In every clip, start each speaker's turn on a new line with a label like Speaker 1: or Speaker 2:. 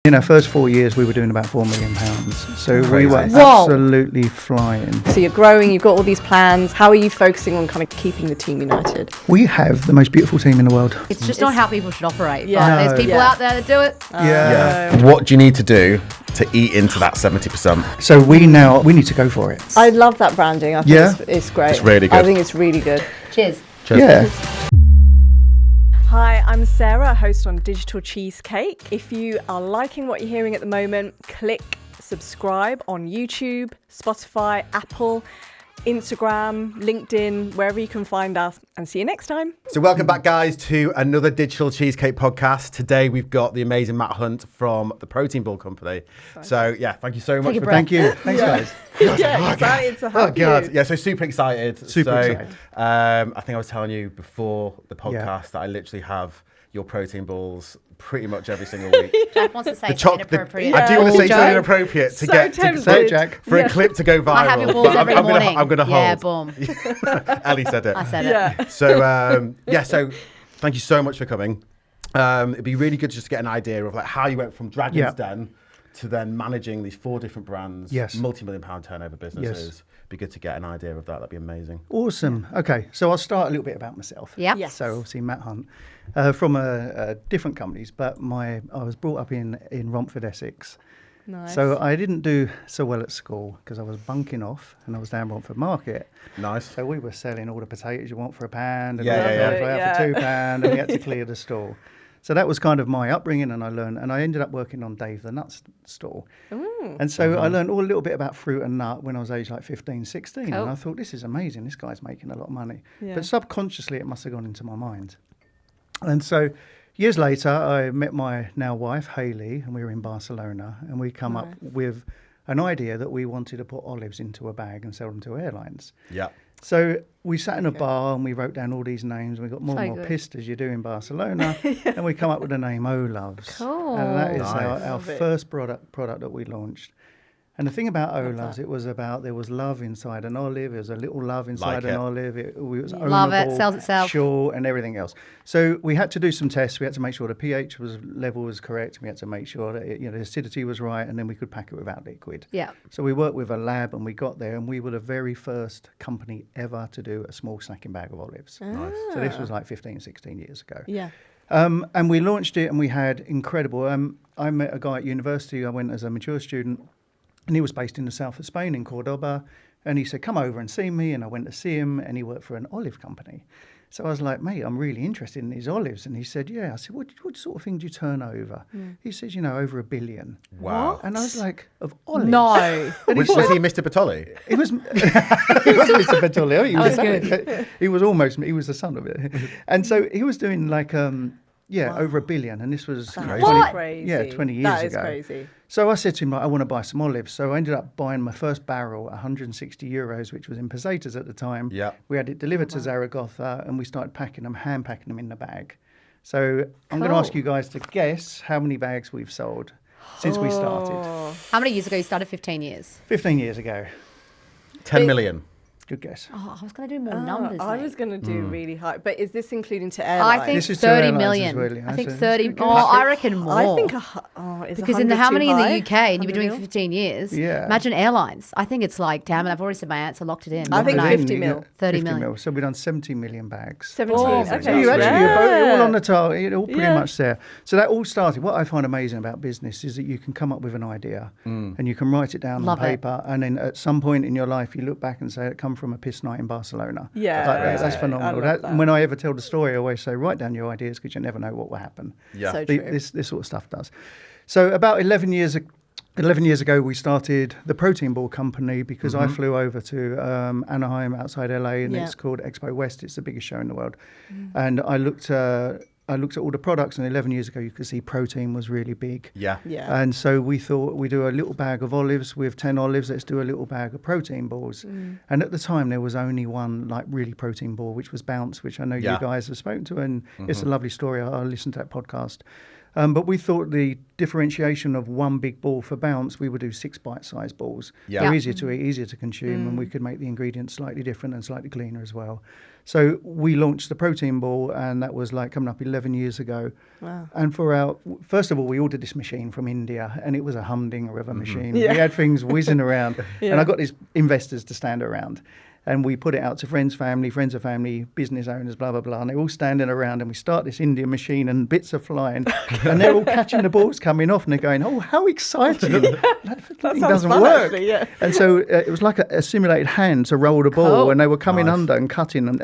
Speaker 1: In our first 4 years, we were doing about £4 million. So
Speaker 2: Crazy.
Speaker 1: we were
Speaker 3: Whoa.
Speaker 1: absolutely flying.
Speaker 3: So you're growing, you've got all these plans. How are you focusing on kind of keeping the team united?
Speaker 1: We have the most beautiful team in the world.
Speaker 2: It's just not how people should operate.
Speaker 3: Yeah.
Speaker 2: But
Speaker 1: No.
Speaker 2: there's people out there that do it.
Speaker 1: Yeah.
Speaker 4: What do you need to do to eat into that 70%?
Speaker 1: So we need to go for it.
Speaker 3: I love that branding. I think
Speaker 1: Yeah.
Speaker 3: it's great.
Speaker 4: It's really good.
Speaker 3: I think it's really good.
Speaker 2: Cheers.
Speaker 1: Yeah.
Speaker 3: Hi, I'm Sarah, host on Digital Cheesecake. If you are liking what you're hearing at the moment, click subscribe on YouTube, Spotify, Apple, Instagram, LinkedIn, wherever you can find us, and see you next time.
Speaker 4: So welcome back, guys, to another Digital Cheesecake podcast. Today we've got the amazing Matt Hunt from the Protein Ball Company. So yeah, thank you so much for
Speaker 1: Thank you. Thanks, guys.
Speaker 3: Yeah, excited to have you.
Speaker 4: Yeah, so super excited.
Speaker 1: Super excited.
Speaker 4: I think I was telling you before the podcast that I literally have your protein balls pretty much every single week.
Speaker 2: Jack wants to say
Speaker 4: The
Speaker 2: something inappropriate.
Speaker 4: I do want to say
Speaker 2: Joke.
Speaker 4: something inappropriate to
Speaker 3: So
Speaker 4: get
Speaker 3: tempted.
Speaker 1: Say it, Jack.
Speaker 4: for a clip to go viral.
Speaker 2: I have your balls
Speaker 4: but
Speaker 2: every morning.
Speaker 4: I'm gonna hold.
Speaker 2: Yeah, boom.
Speaker 4: Ellie said it.
Speaker 2: I said
Speaker 3: Yeah.
Speaker 2: it.
Speaker 4: So thank you so much for coming. It'd be really good just to get an idea of like how you went from Dragon's
Speaker 1: Yeah.
Speaker 4: Den to then managing these 4 different brands,
Speaker 1: Yes.
Speaker 4: multi-million pound turnover businesses. Be good to get an idea of that. That'd be amazing.
Speaker 1: Awesome. Okay, so I'll start a little bit about myself.
Speaker 2: Yeah.
Speaker 3: Yes.
Speaker 1: So obviously Matt Hunt, from different companies, but I was brought up in Romford, Essex.
Speaker 3: Nice.
Speaker 1: So I didn't do so well at school because I was bunking off and I was down Romford Market.
Speaker 4: Nice.
Speaker 1: So we were selling all the potatoes you want for £1 and
Speaker 4: Yeah,
Speaker 1: all
Speaker 4: yeah,
Speaker 1: the
Speaker 3: yeah.
Speaker 1: for £2 and we had to clear the store. So that was kind of my upbringing, and I learned, and I ended up working on Dave the Nut store. And so I learned all a little bit about fruit and nut when I was aged like 15, 16.
Speaker 2: Cool.
Speaker 1: And I thought, this is amazing. This guy's making a lot of money.
Speaker 3: Yeah.
Speaker 1: But subconsciously, it must have gone into my mind. And so years later, I met my now wife, Hayley, and we were in Barcelona, and we come up with an idea that we wanted to put olives into a bag and sell them to airlines.
Speaker 4: Yeah.
Speaker 1: So we sat in a bar and we wrote down all these names. And we got more
Speaker 2: So
Speaker 1: and more
Speaker 2: good.
Speaker 1: pissed as you do in Barcelona. And we come up with the name O-Loves.
Speaker 2: Cool.
Speaker 1: And that is
Speaker 4: Nice.
Speaker 1: our
Speaker 3: Love it.
Speaker 1: first product that we launched. And the thing about O-Loves, it was about, there was love inside an olive. There was a little love inside
Speaker 4: Like
Speaker 1: an
Speaker 4: it.
Speaker 1: olive. It was
Speaker 2: Love it.
Speaker 1: ownable,
Speaker 2: Sells itself.
Speaker 1: Sure, and everything else. So we had to do some tests. We had to make sure the pH level was correct. We had to make sure that the acidity was right, and then we could pack it without liquid.
Speaker 2: Yeah.
Speaker 1: So we worked with a lab and we got there, and we were the very first company ever to do a small snacking bag of olives.
Speaker 4: Nice.
Speaker 1: So this was like 15, 16 years ago.
Speaker 3: Yeah.
Speaker 1: And we launched it and we had incredible. I met a guy at university. I went as a mature student, and he was based in the south of Spain in Cordoba. And he said, come over and see me. And I went to see him, and he worked for an olive company. So I was like, mate, I'm really interested in these olives. And he said, yeah. I said, what sort of thing do you turn over? He says, over $1 billion.
Speaker 4: Wow.
Speaker 1: And I was like, of olives?
Speaker 2: No.
Speaker 1: And he
Speaker 4: Was
Speaker 1: said,
Speaker 4: he Mr. Batoli?
Speaker 1: He was, he was Mr. Bertolio. He was
Speaker 2: good.
Speaker 1: He was the son of it. And so he was doing like, over $1 billion. And this was
Speaker 4: Crazy.
Speaker 1: 20,
Speaker 3: Crazy.
Speaker 1: yeah, 20 years
Speaker 3: That is
Speaker 1: ago.
Speaker 3: crazy.
Speaker 1: So I said to him, like, I want to buy some olives. So I ended up buying my first barrel, 160 euros, which was in pesetas at the time.
Speaker 4: Yeah.
Speaker 1: We had it delivered to Zaragoza, and we started packing them, hand packing them in the bag. So I'm going to ask you guys to guess how many bags we've sold since we started.
Speaker 2: How many years ago you started? 15 years.
Speaker 1: 15 years ago.
Speaker 4: 10 million.
Speaker 1: Good guess.
Speaker 2: Oh, I was going to do more numbers.
Speaker 3: I
Speaker 2: mate.
Speaker 3: was going to do really high, but is this including to airlines?
Speaker 2: I think
Speaker 1: This is to
Speaker 2: 30
Speaker 1: airlines
Speaker 2: million.
Speaker 1: as well, yeah.
Speaker 2: I think
Speaker 1: So it's
Speaker 2: 30.
Speaker 1: good
Speaker 2: Oh,
Speaker 1: guess.
Speaker 2: I reckon more.
Speaker 3: I think is
Speaker 2: because in the
Speaker 3: 100
Speaker 2: how
Speaker 3: too
Speaker 2: many in
Speaker 3: high?
Speaker 2: the UK and you've been
Speaker 3: 100
Speaker 2: doing
Speaker 3: mil?
Speaker 2: for 15 years?
Speaker 1: Yeah.
Speaker 2: Imagine airlines. I think it's like, damn it, I've already said my answer, locked it in.
Speaker 3: I think
Speaker 2: No.
Speaker 3: 50 mil.
Speaker 2: 30
Speaker 1: 50
Speaker 2: million.
Speaker 1: mil. So we've done 70 million bags.
Speaker 3: 17.
Speaker 4: Amazing.
Speaker 3: Okay.
Speaker 1: You actually, you're all on the target, you're all pretty
Speaker 3: Yeah.
Speaker 1: much there. So that all started. What I find amazing about business is that you can come up with an idea and you can write it down
Speaker 2: Love
Speaker 1: on
Speaker 2: it.
Speaker 1: paper, and then at some point in your life, you look back and say, it come from a piss night in Barcelona.
Speaker 3: Yeah.
Speaker 1: That's
Speaker 3: I
Speaker 1: phenomenal.
Speaker 3: love that.
Speaker 1: When I ever tell the story, I always say, write down your ideas because you never know what will happen.
Speaker 4: Yeah.
Speaker 3: So true.
Speaker 1: This sort of stuff does. So about 11 years ago, we started the Protein Ball Company because I flew over to Anaheim outside LA, and
Speaker 3: Yeah.
Speaker 1: it's called Expo West. It's the biggest show in the world. And I looked at all the products, and 11 years ago, you could see protein was really big.
Speaker 4: Yeah.
Speaker 3: Yeah.
Speaker 1: And so we thought we do a little bag of olives with 10 olives. Let's do a little bag of protein balls. And at the time, there was only one like really protein ball, which was Bounce, which I know
Speaker 4: Yeah.
Speaker 1: you guys have spoken to, and it's a lovely story. I listened to that podcast. But we thought the differentiation of one big ball for bounce, we would do 6 bite-sized balls.
Speaker 4: Yeah.
Speaker 1: They're
Speaker 4: Yeah.
Speaker 1: easier to eat, easier to consume, and we could make the ingredients slightly different and slightly cleaner as well. So we launched the protein ball, and that was like coming up 11 years ago.
Speaker 3: Wow.
Speaker 1: And first of all, we ordered this machine from India, and it was a humdinger of a machine.
Speaker 3: Yeah.
Speaker 1: We had things whizzing around,
Speaker 3: Yeah.
Speaker 1: and I got these investors to stand around. And we put it out to friends of family, business owners, blah, blah, blah. And they're all standing around, and we start this Indian machine, and bits are flying. And they're all catching the balls coming off, and they're going, oh, how exciting. That thing
Speaker 3: sounds
Speaker 1: doesn't
Speaker 3: fun,
Speaker 1: work.
Speaker 3: actually, yeah.
Speaker 1: And so it was like a simulated hand to roll the ball,
Speaker 2: Cool.
Speaker 1: and they were coming
Speaker 4: Nice.
Speaker 1: under and cutting.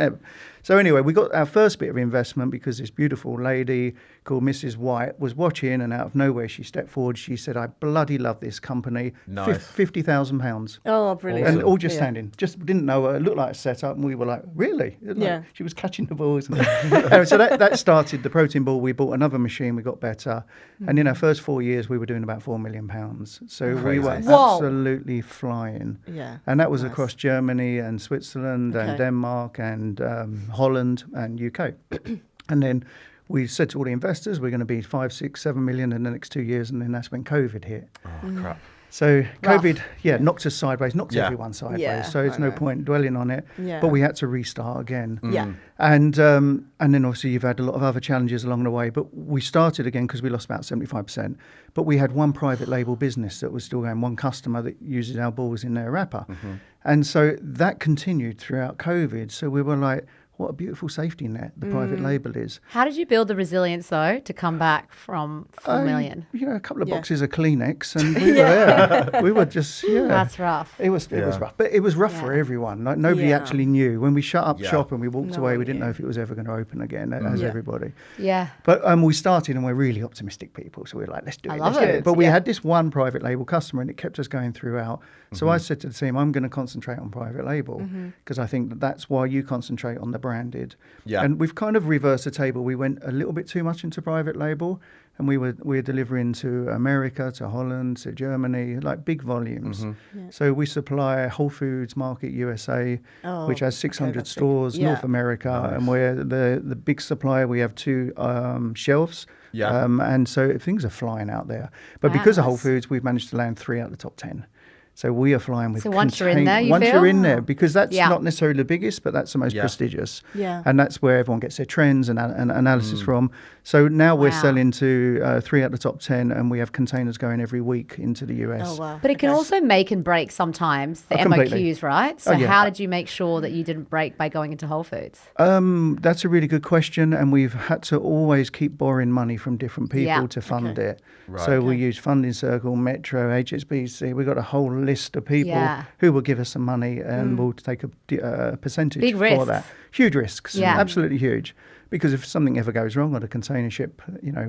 Speaker 1: So anyway, we got our first bit of investment because this beautiful lady called Mrs. White was watching, and out of nowhere she stepped forward. She said, I bloody love this company.
Speaker 4: Nice.
Speaker 1: £50,000.
Speaker 3: Oh, brilliant.
Speaker 1: And all just
Speaker 3: Yeah.
Speaker 1: standing, just didn't know her. It looked like a setup, and we were like, really? Like,
Speaker 3: Yeah.
Speaker 1: She was catching the balls. So that started the protein ball. We bought another machine. We got better, and in our first 4 years, we were doing about £4 million. So we were
Speaker 4: Crazy.
Speaker 2: Whoa.
Speaker 1: absolutely flying.
Speaker 3: Yeah.
Speaker 1: And that was
Speaker 3: Nice.
Speaker 1: across Germany and Switzerland
Speaker 3: Okay.
Speaker 1: and Denmark and Holland and UK. And then we said to all the investors, we're going to be 5, 6, 7 million in the next 2 years. And then that's when COVID hit.
Speaker 4: Oh, crap.
Speaker 1: So
Speaker 2: Rough.
Speaker 1: COVID, knocked us sideways, knocked
Speaker 4: Yeah.
Speaker 1: everyone sideways.
Speaker 3: Yeah,
Speaker 1: So it's no
Speaker 3: okay.
Speaker 1: point dwelling on it.
Speaker 3: Yeah.
Speaker 1: But we had to restart again.
Speaker 3: Yeah.
Speaker 1: And then obviously you've had a lot of other challenges along the way. But we started again because we lost about 75%. But we had one private label business that was still going, one customer that uses our balls in their wrapper. And so that continued throughout COVID. So we were like, what a beautiful safety net the private label is.
Speaker 2: How did you build the resilience though to come back from 4 million?
Speaker 1: A couple of
Speaker 3: Yeah.
Speaker 1: boxes of Kleenex, and we were there. We were just,
Speaker 2: That's rough.
Speaker 1: It was
Speaker 4: Yeah.
Speaker 1: rough, but it was rough for
Speaker 2: Yeah.
Speaker 1: everyone. Like nobody
Speaker 3: Yeah.
Speaker 1: actually knew. When we shut up
Speaker 4: Yeah.
Speaker 1: shop and we walked
Speaker 3: No
Speaker 1: away,
Speaker 3: one
Speaker 1: we didn't know
Speaker 3: knew.
Speaker 1: if it was ever going to open again, as
Speaker 3: Yeah.
Speaker 1: everybody.
Speaker 2: Yeah.
Speaker 1: But we started, and we're really optimistic people, so we were like, let's do
Speaker 2: I
Speaker 1: it.
Speaker 2: love
Speaker 1: let's do
Speaker 2: it.
Speaker 1: But we
Speaker 3: Yeah.
Speaker 1: had this one private label customer, and it kept us going throughout. So I said to the team, I'm going to concentrate on private label because I think that's why you concentrate on the branded.
Speaker 4: Yeah.
Speaker 1: And we've kind of reversed the table. We went a little bit too much into private label, and we were delivering to America, to Holland, to Germany, like big volumes.
Speaker 3: Yeah.
Speaker 1: So we supply Whole Foods Market USA,
Speaker 3: Oh,
Speaker 1: which has
Speaker 3: okay,
Speaker 1: 600
Speaker 3: that's big.
Speaker 1: stores,
Speaker 3: Yeah.
Speaker 1: North America,
Speaker 4: Nice.
Speaker 1: and we're the big supplier. We have 2 shelves.
Speaker 4: Yeah.
Speaker 1: And so things are flying out there. But
Speaker 2: Wow.
Speaker 1: because of Whole
Speaker 2: Nice.
Speaker 1: Foods, we've managed to land 3 out of the top 10. So we are flying with.
Speaker 2: So once you're in there, you
Speaker 1: once
Speaker 2: feel?
Speaker 1: you're in there, because that's
Speaker 2: Yeah.
Speaker 1: not necessarily the biggest, but that's the most
Speaker 4: Yeah.
Speaker 1: prestigious.
Speaker 3: Yeah.
Speaker 1: And that's where everyone gets their trends and analysis from. So now we're
Speaker 2: Wow.
Speaker 1: selling to 3 out of the top 10, and we have containers going every week into the US.
Speaker 3: Oh, wow.
Speaker 2: But it can
Speaker 3: Okay.
Speaker 2: also make and break sometimes the
Speaker 1: Oh, completely.
Speaker 2: MOQs, right? So
Speaker 1: Oh, yeah.
Speaker 2: how did you make sure that you didn't break by going into Whole Foods?
Speaker 1: That's a really good question, and we've had to always keep borrowing money from different people
Speaker 2: Yeah.
Speaker 1: to fund
Speaker 3: Okay.
Speaker 1: it.
Speaker 4: Right.
Speaker 1: So we
Speaker 3: Okay.
Speaker 1: use Funding Circle, Metro, HSBC. We've got a whole list of people
Speaker 2: Yeah.
Speaker 1: who will give us some money, and we'll take a percentage
Speaker 2: Big
Speaker 1: for
Speaker 2: risks.
Speaker 1: that. Huge risks,
Speaker 2: Yeah.
Speaker 1: absolutely huge. Because if something ever goes wrong, or the container ship,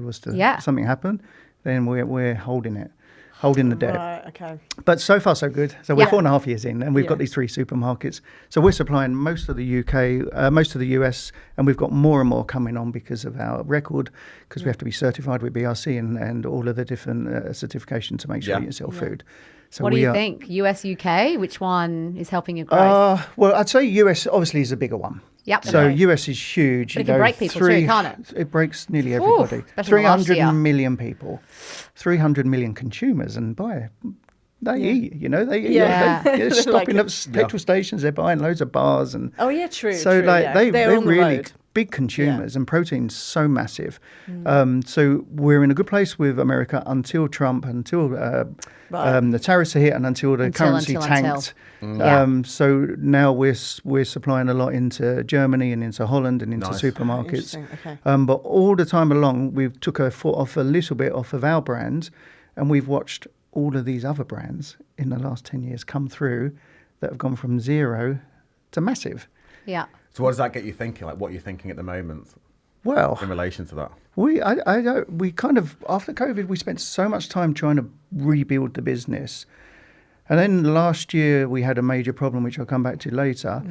Speaker 1: was to
Speaker 2: Yeah.
Speaker 1: something happen, then we're holding it, holding the debt.
Speaker 3: Right, okay.
Speaker 1: But so far, so good. So we're
Speaker 2: Yeah.
Speaker 1: 4.5 years in, and we've got
Speaker 3: Yeah.
Speaker 1: these 3 supermarkets. So we're supplying most of the UK, most of the US, and we've got more and more coming on because of our record, because we have to be certified with BRC and all of the different certifications to make sure
Speaker 4: Yeah.
Speaker 1: you can sell food. So
Speaker 2: What do
Speaker 1: we
Speaker 2: you
Speaker 1: are-
Speaker 2: think? US, UK? Which one is helping your growth?
Speaker 1: Well, I'd say US obviously is a bigger one.
Speaker 2: Yep.
Speaker 1: So
Speaker 2: Okay.
Speaker 1: US is huge.
Speaker 2: But it can break people too, can't it?
Speaker 1: It breaks nearly
Speaker 2: Ooh,
Speaker 1: everybody.
Speaker 2: especially last
Speaker 1: 300
Speaker 2: year.
Speaker 1: million people, 300 million consumers, and they eat. They eat.
Speaker 2: Yeah.
Speaker 1: They're
Speaker 3: They
Speaker 1: stopping
Speaker 3: like
Speaker 1: up petrol stations. They're buying loads of bars and.
Speaker 3: Oh, yeah, true.
Speaker 1: So
Speaker 3: true,
Speaker 1: like
Speaker 3: yeah.
Speaker 1: they're
Speaker 3: on the
Speaker 1: really
Speaker 3: road.
Speaker 1: big consumers, and protein's so massive. So we're in a good place with America until Trump, until the tariffs are hit, and until the currency tanked.
Speaker 2: Yeah.
Speaker 1: So now we're supplying a lot into Germany and into Holland and into
Speaker 4: Nice.
Speaker 1: supermarkets.
Speaker 3: Interesting, okay.
Speaker 1: But all the time along, we've took a foot off a little bit off of our brand, and we've watched all of these other brands in the last 10 years come through that have gone from 0 to massive.
Speaker 2: Yeah.
Speaker 4: So what does that get you thinking? Like what you're thinking at the moment
Speaker 1: Well,
Speaker 4: in relation to that?
Speaker 1: we kind of, after COVID, we spent so much time trying to rebuild the business. And then last year we had a major problem, which I'll come back to later.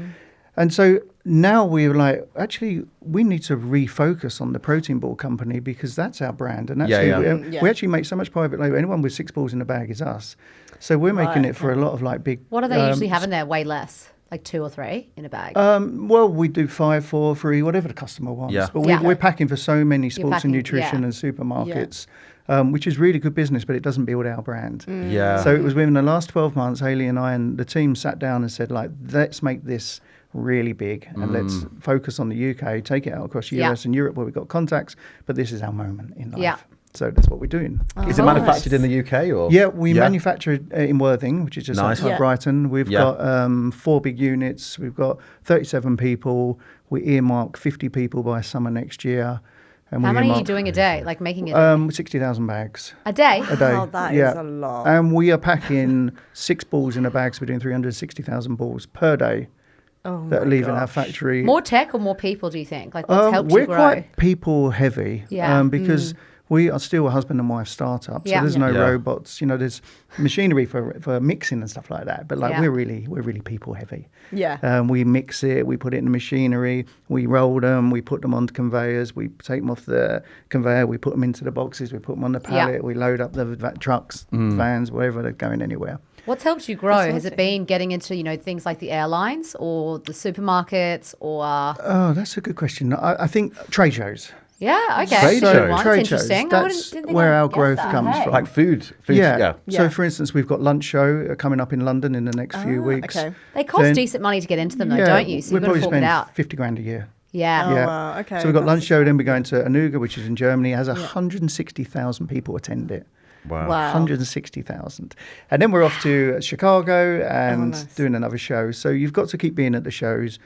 Speaker 1: And so now we're like, actually, we need to refocus on the protein ball company because that's our brand. And actually,
Speaker 4: Yeah.
Speaker 1: we actually make so much private label. Anyone with 6 balls in the bag is us. So we're making
Speaker 3: Right,
Speaker 1: it for a lot of like big.
Speaker 2: What do they usually have in there? Way less. Like 2 or 3 in a bag?
Speaker 1: Well, we do 5, 4, 3, whatever the customer wants.
Speaker 4: Yeah.
Speaker 1: But
Speaker 2: Yeah.
Speaker 1: we're packing for so many sports
Speaker 2: packing,
Speaker 1: and nutrition
Speaker 2: yeah.
Speaker 1: and supermarkets, which is really good business, but it doesn't build our brand.
Speaker 4: Yeah.
Speaker 1: So it was within the last 12 months, Haley and I and the team sat down and said, like, let's make this really big and let's focus on the UK, take it out across
Speaker 2: Yeah.
Speaker 1: US and Europe where we've got contacts, but this is our moment in life.
Speaker 2: Yeah.
Speaker 1: So that's what we're doing.
Speaker 4: Is it manufactured in the UK or?
Speaker 1: Yeah, we manufacture it in Worthing, which is just
Speaker 4: Nice.
Speaker 1: outside
Speaker 3: Yeah.
Speaker 1: Brighton. We've got 4 big units. We've got 37 people. We earmark 50 people by summer next year. And
Speaker 2: How
Speaker 1: we
Speaker 2: many are you
Speaker 1: earmark,
Speaker 2: doing a day? Like making it
Speaker 1: 60,000 bags
Speaker 2: a day?
Speaker 1: a day.
Speaker 3: Wow, that is a lot.
Speaker 1: And we are packing 6 balls in a bag, so we're doing 360,000 balls per day that are leaving our factory.
Speaker 2: More tech or more people, do you think? Like, what's helped
Speaker 1: we're
Speaker 2: you grow?
Speaker 1: quite people heavy
Speaker 2: Yeah.
Speaker 1: because we are still a husband and wife startup.
Speaker 2: Yeah.
Speaker 1: So there's no
Speaker 4: Yeah.
Speaker 1: robots. You know, there's machinery for mixing and stuff like that. But like
Speaker 2: Yeah.
Speaker 1: we're really people heavy.
Speaker 3: Yeah.
Speaker 1: We mix it, we put it in the machinery, we roll them, we put them onto conveyors, we take them off the conveyor, we put them into the boxes, we put them on the
Speaker 2: Yeah.
Speaker 1: pallet, we load up the trucks, vans, whatever, they're going anywhere.
Speaker 2: What's helped you grow? Has it been getting into, things like the airlines or the supermarkets or...
Speaker 1: Oh, that's a good question. I think trade shows.
Speaker 2: Yeah, okay.
Speaker 4: Trade
Speaker 2: Good
Speaker 4: shows.
Speaker 2: one.
Speaker 1: Trade
Speaker 2: It's
Speaker 1: shows.
Speaker 2: interesting.
Speaker 1: That's
Speaker 2: didn't think
Speaker 1: where
Speaker 2: I'd
Speaker 1: our
Speaker 2: guess
Speaker 1: growth
Speaker 2: that.
Speaker 1: comes
Speaker 2: Hey.
Speaker 1: from.
Speaker 4: Like food.
Speaker 1: Yeah.
Speaker 3: Yeah.
Speaker 1: So, for instance, we've got lunch show coming up in London in the next few weeks.
Speaker 3: okay.
Speaker 2: They cost
Speaker 1: Then-
Speaker 2: decent money to get into them, though,
Speaker 1: Yeah,
Speaker 2: don't you? So
Speaker 1: we
Speaker 2: you've got to
Speaker 1: probably
Speaker 2: fork it
Speaker 1: spend
Speaker 2: out.
Speaker 1: 50 grand a year.
Speaker 2: Yeah.
Speaker 3: Oh,
Speaker 1: Yeah.
Speaker 3: wow, okay,
Speaker 1: So we've got lunch
Speaker 3: that's-
Speaker 1: show, then we're going to Anuga, which is in Germany. It has 160,000 people attend it.
Speaker 4: Wow.
Speaker 3: Wow.
Speaker 1: 160,000. And then we're off to Chicago and
Speaker 3: nice.
Speaker 1: doing another show. So you've got to keep being at the shows,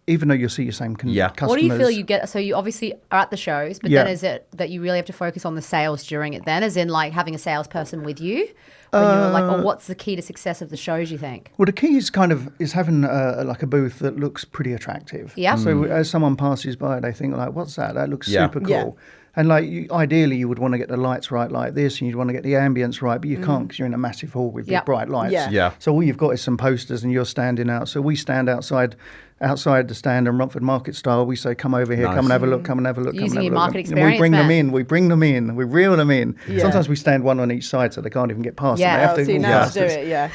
Speaker 1: even though you'll see your same customers.
Speaker 2: What do you feel you get? So you obviously are at the shows, but
Speaker 1: Yeah.
Speaker 2: then is it that you really have to focus on the sales during it then, as in like having a salesperson with you? When you're like, or what's the key to success of the shows, you think?
Speaker 1: Well, the key is is having like a booth that looks pretty attractive.
Speaker 2: Yeah.
Speaker 1: So as someone passes by, they think like, "What's that? That looks
Speaker 4: Yeah.
Speaker 1: super cool."
Speaker 3: Yeah.
Speaker 1: And like, ideally, you would want to get the lights right like this, and you'd want to get the ambience right, but you can't because you're in a massive hall with
Speaker 2: Yep.
Speaker 1: big bright lights.
Speaker 3: Yeah.
Speaker 4: Yeah.
Speaker 1: So all you've got is some posters, and you're standing out. So we stand outside the stand in Romford Market style. We say, "Come over here,
Speaker 4: Nice.
Speaker 1: come and have a look, come and have a look." come
Speaker 2: Using
Speaker 1: and have
Speaker 2: your
Speaker 1: a look.
Speaker 2: market
Speaker 1: And we bring
Speaker 2: experience,
Speaker 1: them
Speaker 2: man.
Speaker 1: in. We bring them in. We reel them in.
Speaker 3: Yeah.
Speaker 1: Sometimes we stand one on each side, so they can't even get past.
Speaker 2: Yeah.
Speaker 1: Them. They have
Speaker 3: Oh,
Speaker 1: to
Speaker 3: so you
Speaker 1: walk
Speaker 3: know how
Speaker 1: past
Speaker 3: to do
Speaker 1: us.
Speaker 3: it, yeah.